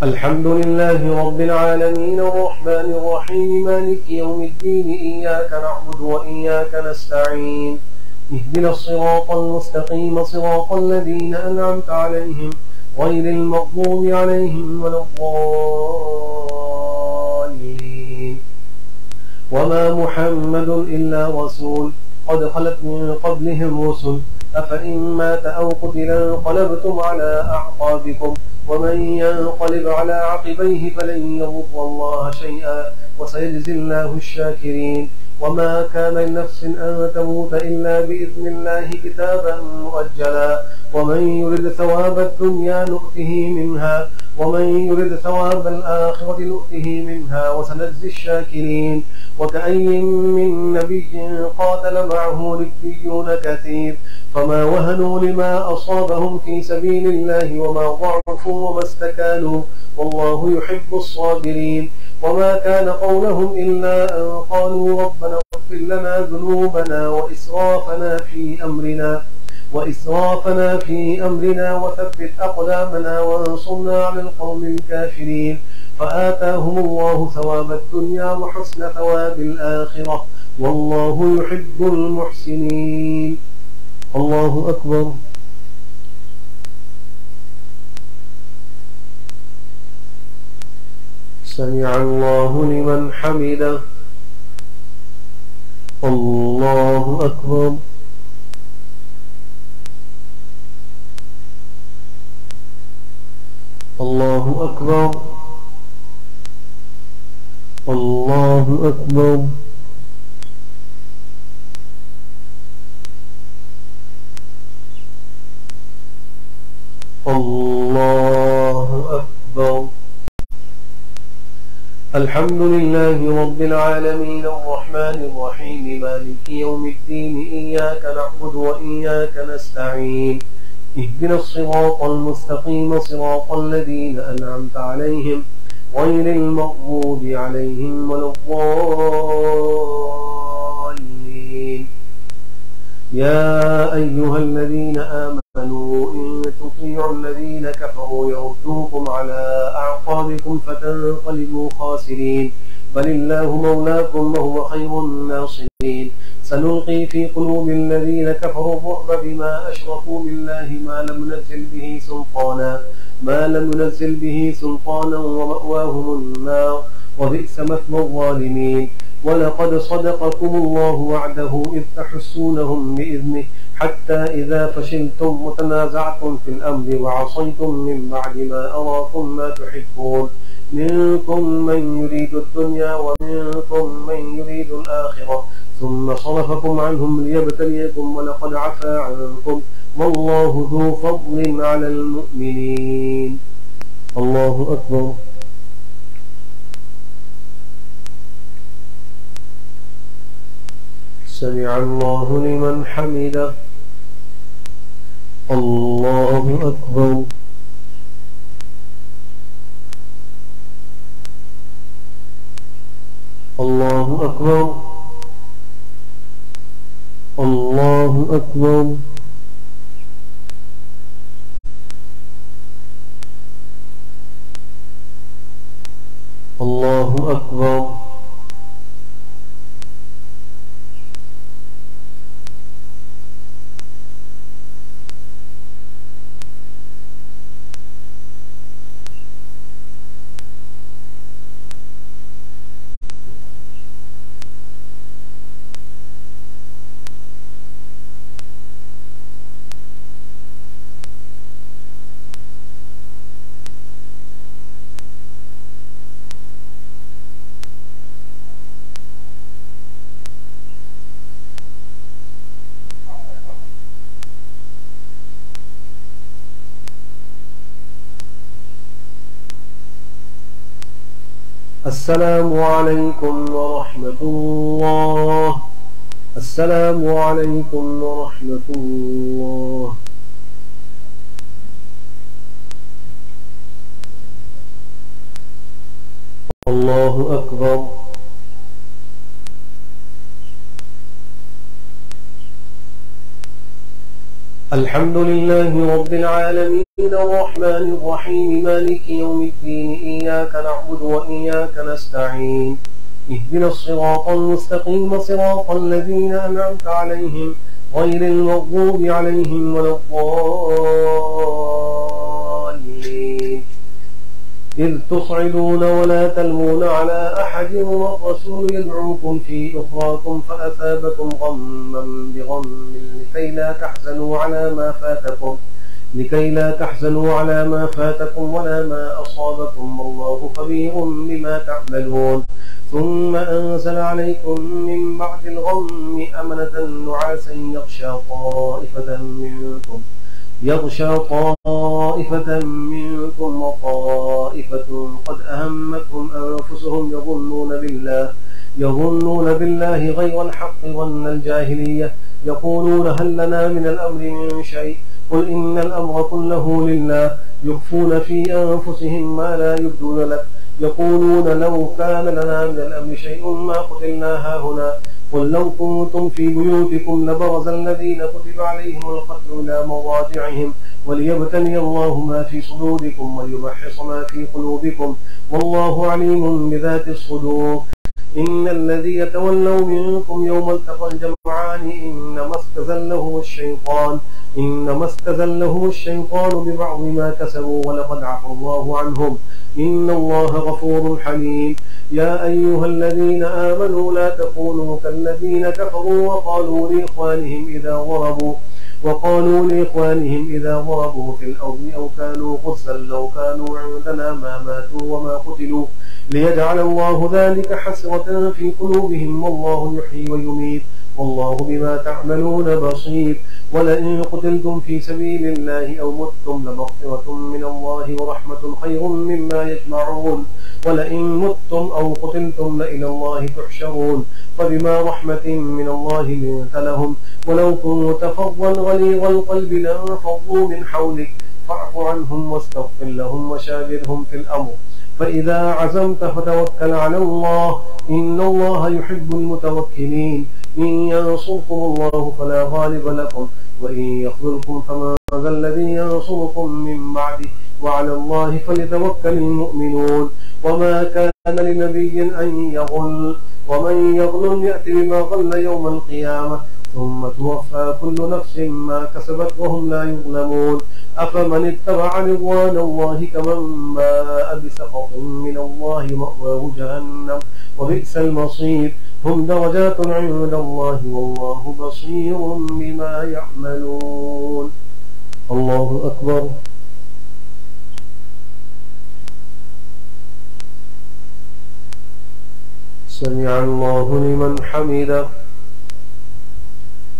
الحمد لله رب العالمين الرحمن الرحيم مالك يوم الدين إياك نعبد وإياك نستعين اهدنا الصراط المستقيم صراط الذين أنعمت عليهم غير المغضوب عليهم ولا الضالين. وما محمد إلا رسول قد خلت من قبلهم الرسل أفإن مات أو قتل انقلبتم على أعقابكم ومن ينقلب على عقبيه فلن يضر الله شيئا وسيجزي الله الشاكرين. وما كان لنفس أن تموت إلا بإذن الله كتابا مؤجلا ومن يرد ثواب الدنيا نؤته منها ومن يرد ثواب الآخرة نؤته منها وسنجزي الشاكرين. وكأي من نبي قاتل معه ربيون كثير فما وهنوا لما أصابهم في سبيل الله وما ضعفوا وما استكانوا والله يحب الصابرين. وما كان قولهم إلا أن قالوا ربنا اغفر لنا ذنوبنا وإسرافنا في أمرنا وثبت أقدامنا وانصرنا على القوم الكافرين فآتاهم الله ثواب الدنيا وحسن ثواب الآخرة والله يحب المحسنين. الله أكبر. سمع الله لمن حمده. الله أكبر. الله أكبر. الله أكبر. الله أكبر. الحمد لله رب العالمين الرحمن الرحيم مالك يوم الدين إياك نعبد وإياك نستعين اهدنا الصراط المستقيم صراط الذين أنعمت عليهم غير المغضوب عليهم ولا الضالين. يا أيها الذين آمنوا إن تطيعوا الذين كفروا يردوكم على أعقابكم فتنقلبوا خاسرين، بل الله مولاكم وهو خير الناصرين. سنلقي في قلوب الذين كفروا الرعب بما أشركوا بالله ما لم ينزل به سلطانا ومأواهم النار وبئس مثوى الظالمين. ولقد صدقكم الله وعده إذ تحسونهم بإذنه حتى إذا فشلتم وتنازعتم في الأمر وعصيتم من بعد ما أراكم ما تحبون، منكم من يريد الدنيا ومنكم من يريد الآخرة ثم صرفكم عنهم ليبتليكم ولقد عفا عنكم والله ذو فضل على المؤمنين. الله أكبر. سمع الله لمن حمده. الله أكبر. الله أكبر. الله أكبر. الله أكبر. السلام عليكم ورحمة الله. السلام عليكم ورحمة الله. الله أكبر. الحمد لله رب العالمين الرحمن الرحيم مالك يوم الدين، إياك نعبد وإياك نستعين، اهدنا الصراط المستقيم صراط الذين أنعمت عليهم غير المغضوب عليهم ولا الضالين. إذ تصعدون ولا تلوون على أحد والرسول يدعوكم في أخراكم فأثابكم غما بغم لكي لا تحزنوا على ما فاتكم ولا ما أصابكم والله خبير بما تعملون. ثم أنزل عليكم من بعد الغم أمنة نعاسا يغشى طائفة منكم وطائفة قد أهمتهم أنفسهم يظنون بالله غير الحق ظن الجاهلية، يقولون هل لنا من الأمر من شيء قل إن الأمر كله لله، يخفون في أنفسهم ما لا يبدون لك، يقولون لو كان لنا من الأمر شيء ما قتلنا هاهنا، قل لو كنتم في بيوتكم لبرز الذين كتب عليهم القتل إلى مضاجعهم وليبتلي الله ما في صدوركم وليمحص ما في قلوبكم والله عليم بذات الصدور. إن الذي يتولوا منكم يوم التقى الجمعان إنما استزله الشيطان ببعض ما كسبوا ولقد عفى الله عنهم إن الله غفور حليم. يا أيها الذين آمنوا لا تكونوا كالذين كفروا وقالوا لإخوانهم إذا ضربوا في الأرض أو كانوا غزا لو كانوا عندنا ما ماتوا وما قتلوا ليجعل الله ذلك حسرة في قلوبهم والله يحيي ويميت والله بما تعملون بصير. ولئن قتلتم في سبيل الله أو متم لمغفرة من الله ورحمة خير مما يجمعون. ولئن متم أو قتلتم لإلى الله تحشرون. فبما رحمة من الله لنت لهم ولو كنت فظا غليظ القلب لانفضوا من حولك فاعف عنهم واستغفر لهم وشاورهم في الأمر فإذا عزمت فتوكل على الله إن الله يحب المتوكلين إن ينصركم الله فلا غالب لكم وإن يخذلكم فمن ذا الذي ينصركم من بعده وعلى الله فليتوكل المؤمنون وما كان لنبي أن يغل ومن يغل يأتي بما غل يوم القيامة ثم توفى كل نفس ما كسبت وهم لا يظلمون أفمن اتبع رضوان الله كمن باء بسخط من الله مأواه جهنم وبئس المصير هم درجات عند الله والله بصير بما يعملون. الله أكبر. سمع الله لمن حمده.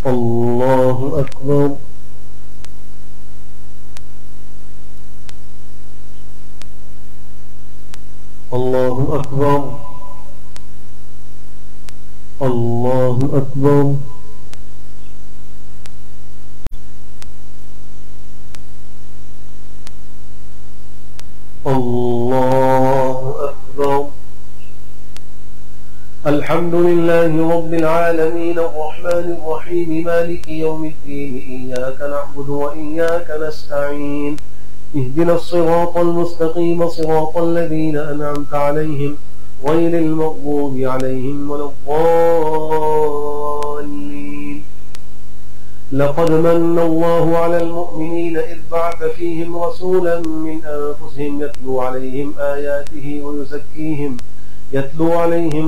الله أكبر. الله أكبر. الله أكبر. الله أكبر. الحمد لله رب العالمين الرحمن الرحيم مالك يوم الدين إياك نعبد وإياك نستعين اهدنا الصراط المستقيم صراط الذين أنعمت عليهم غير المغضوب عليهم ولا الضالين. لقد من الله على المؤمنين إذ بعث فيهم رسولا من أنفسهم يتلو عليهم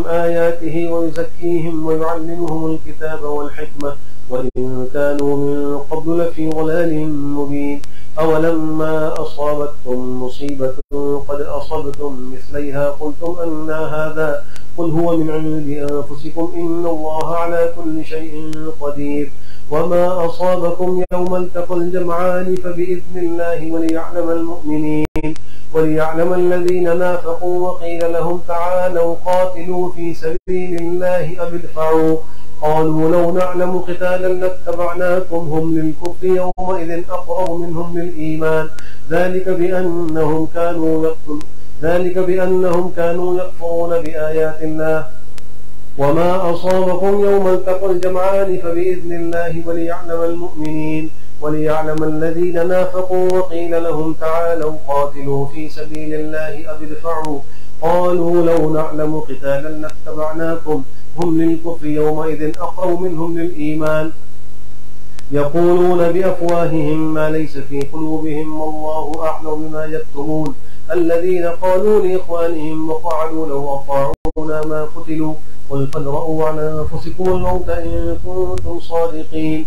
آياته ويزكيهم ويعلمهم الكتاب والحكمة وإن كانوا من قبل لفي ضلال مبين. أولما أصابتكم مصيبة قد أصبتم مثليها قلتم أنى هذا قل هو من عند أنفسكم إن الله على كل شيء قدير. وما أصابكم يوم التقى الجمعان فبإذن الله وليعلم الذين نافقوا وقيل لهم تعالوا قاتلوا في سبيل الله أو ادفعوا قالوا لو نعلم قتالا لاتبعناكم هم للكفر يومئذ أقرب منهم للإيمان ذلك بأنهم كانوا يكفرون بآيات الله. وما أصابكم يوم التقى الجمعان فبإذن الله وليعلم الذين نافقوا وقيل لهم تعالوا قاتلوا في سبيل الله أو ادفعوا قالوا لو نعلم قتالا لاتبعناكم هم للكفر يومئذ أقرب منهم للإيمان يقولون بأفواههم ما ليس في قلوبهم والله أعلم بما يكتمون. الذين قالوا لإخوانهم وقعدوا لو أطاعونا ما قتلوا قل فادرءوا على أنفسكم الموت إن كنتم صادقين.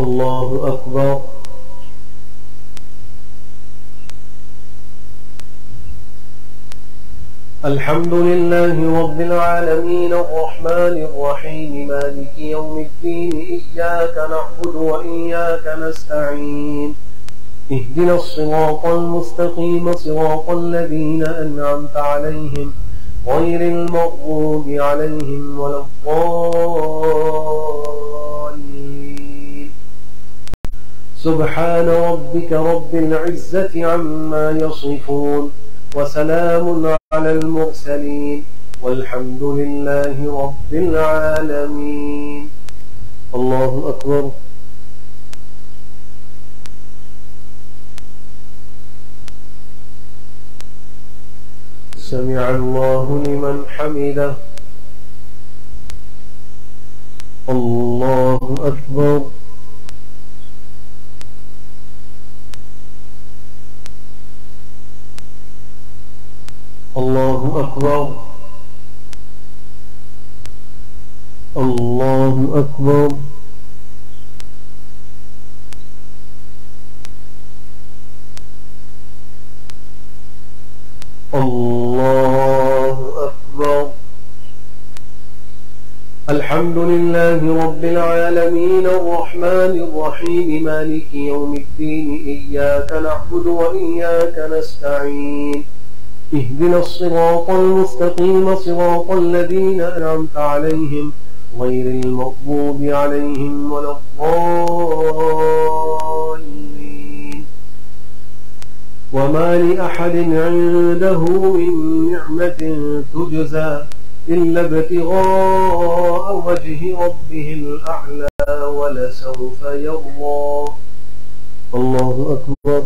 الله أكبر. الحمد لله رب العالمين الرحمن الرحيم مالك يوم الدين إياك نعبد وإياك نستعين اهدنا الصراط المستقيم صراط الذين أنعمت عليهم غير المغضوب عليهم ولا الضالين. سبحان ربك رب العزة عما يصفون وسلام على المرسلين والحمد لله رب العالمين. الله أكبر. سمع الله لمن حمده. الله أكبر. الله أكبر. الله أكبر. الله أكبر. الحمد لله رب العالمين الرحمن الرحيم مالك يوم الدين إياك نعبد وإياك نستعين اهدنا الصراط المستقيم صراط الذين أنعمت عليهم غير المغضوب عليهم ولا الضالين. وما لأحد عنده من نعمة تجزى إلا ابتغاء وجه ربه الأعلى ولسوف يرضى. الله أكبر.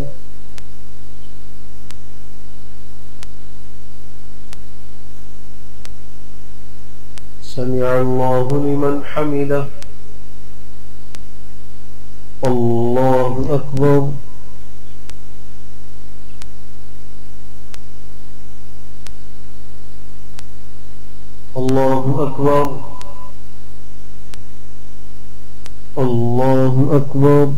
سمع الله لمن حمده. الله أكبر. الله أكبر. الله أكبر.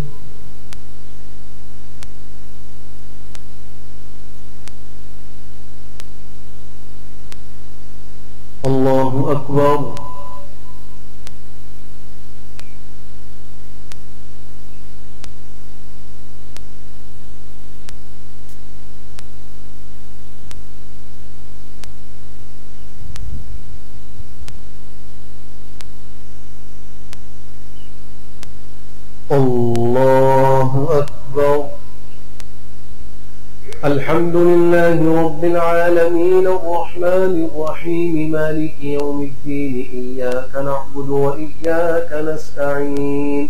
الله أكبر. الله أكبر. الحمد لله رب العالمين الرحمن الرحيم مالك يوم الدين إياك نعبد وإياك نستعين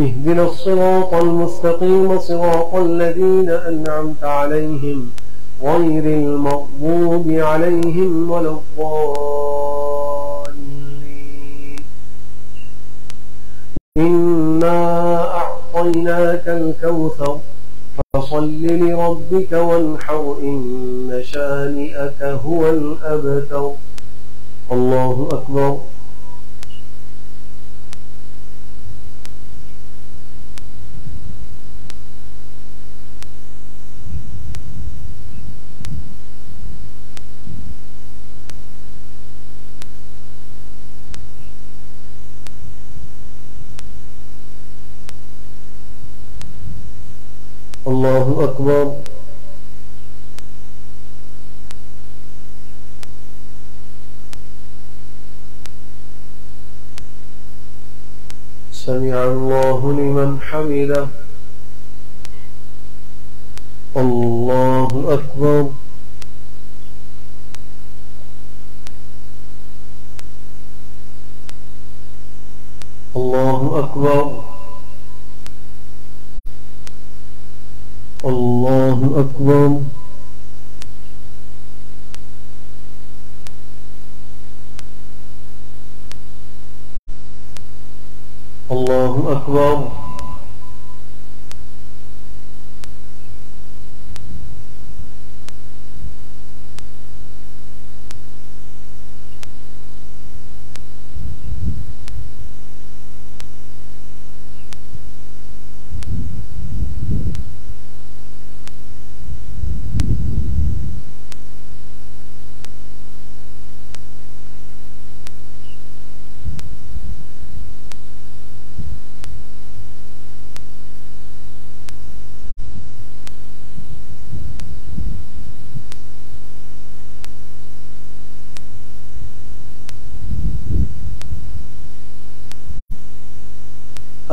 اهدنا الصراط المستقيم صراط الذين أنعمت عليهم غير المغضوب عليهم ولا الضالين. إنا أعطيناك الكوثر فصل لربك وانحر إن شانئك هو الأبتر. الله أكبر. الله أكبر. سمع الله لمن حمده. الله أكبر. الله أكبر. الله أكبر. الله أكبر.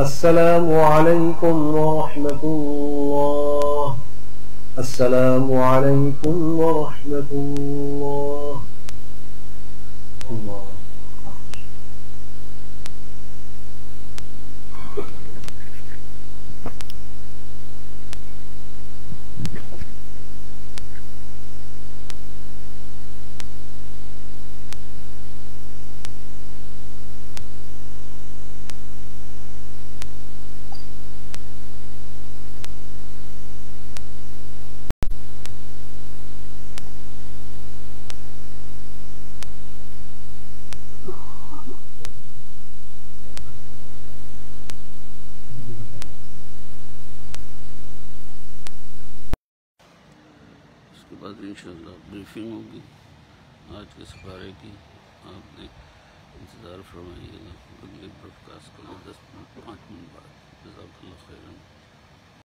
अस्सलामु अलैकुम वरहमतुल्लाह। अस्सलामु अलैकुम वरहमतुल्लाह। अल्लाह। उसके बाद इंशाअल्लाह ब्रीफिंग होगी आज के सफारे की। आपने इंतज़ार फरमाइएगा अगले ब्रॉडकास्ट को 5 मिनट बाद। जज़ाकल्लाह खैरन।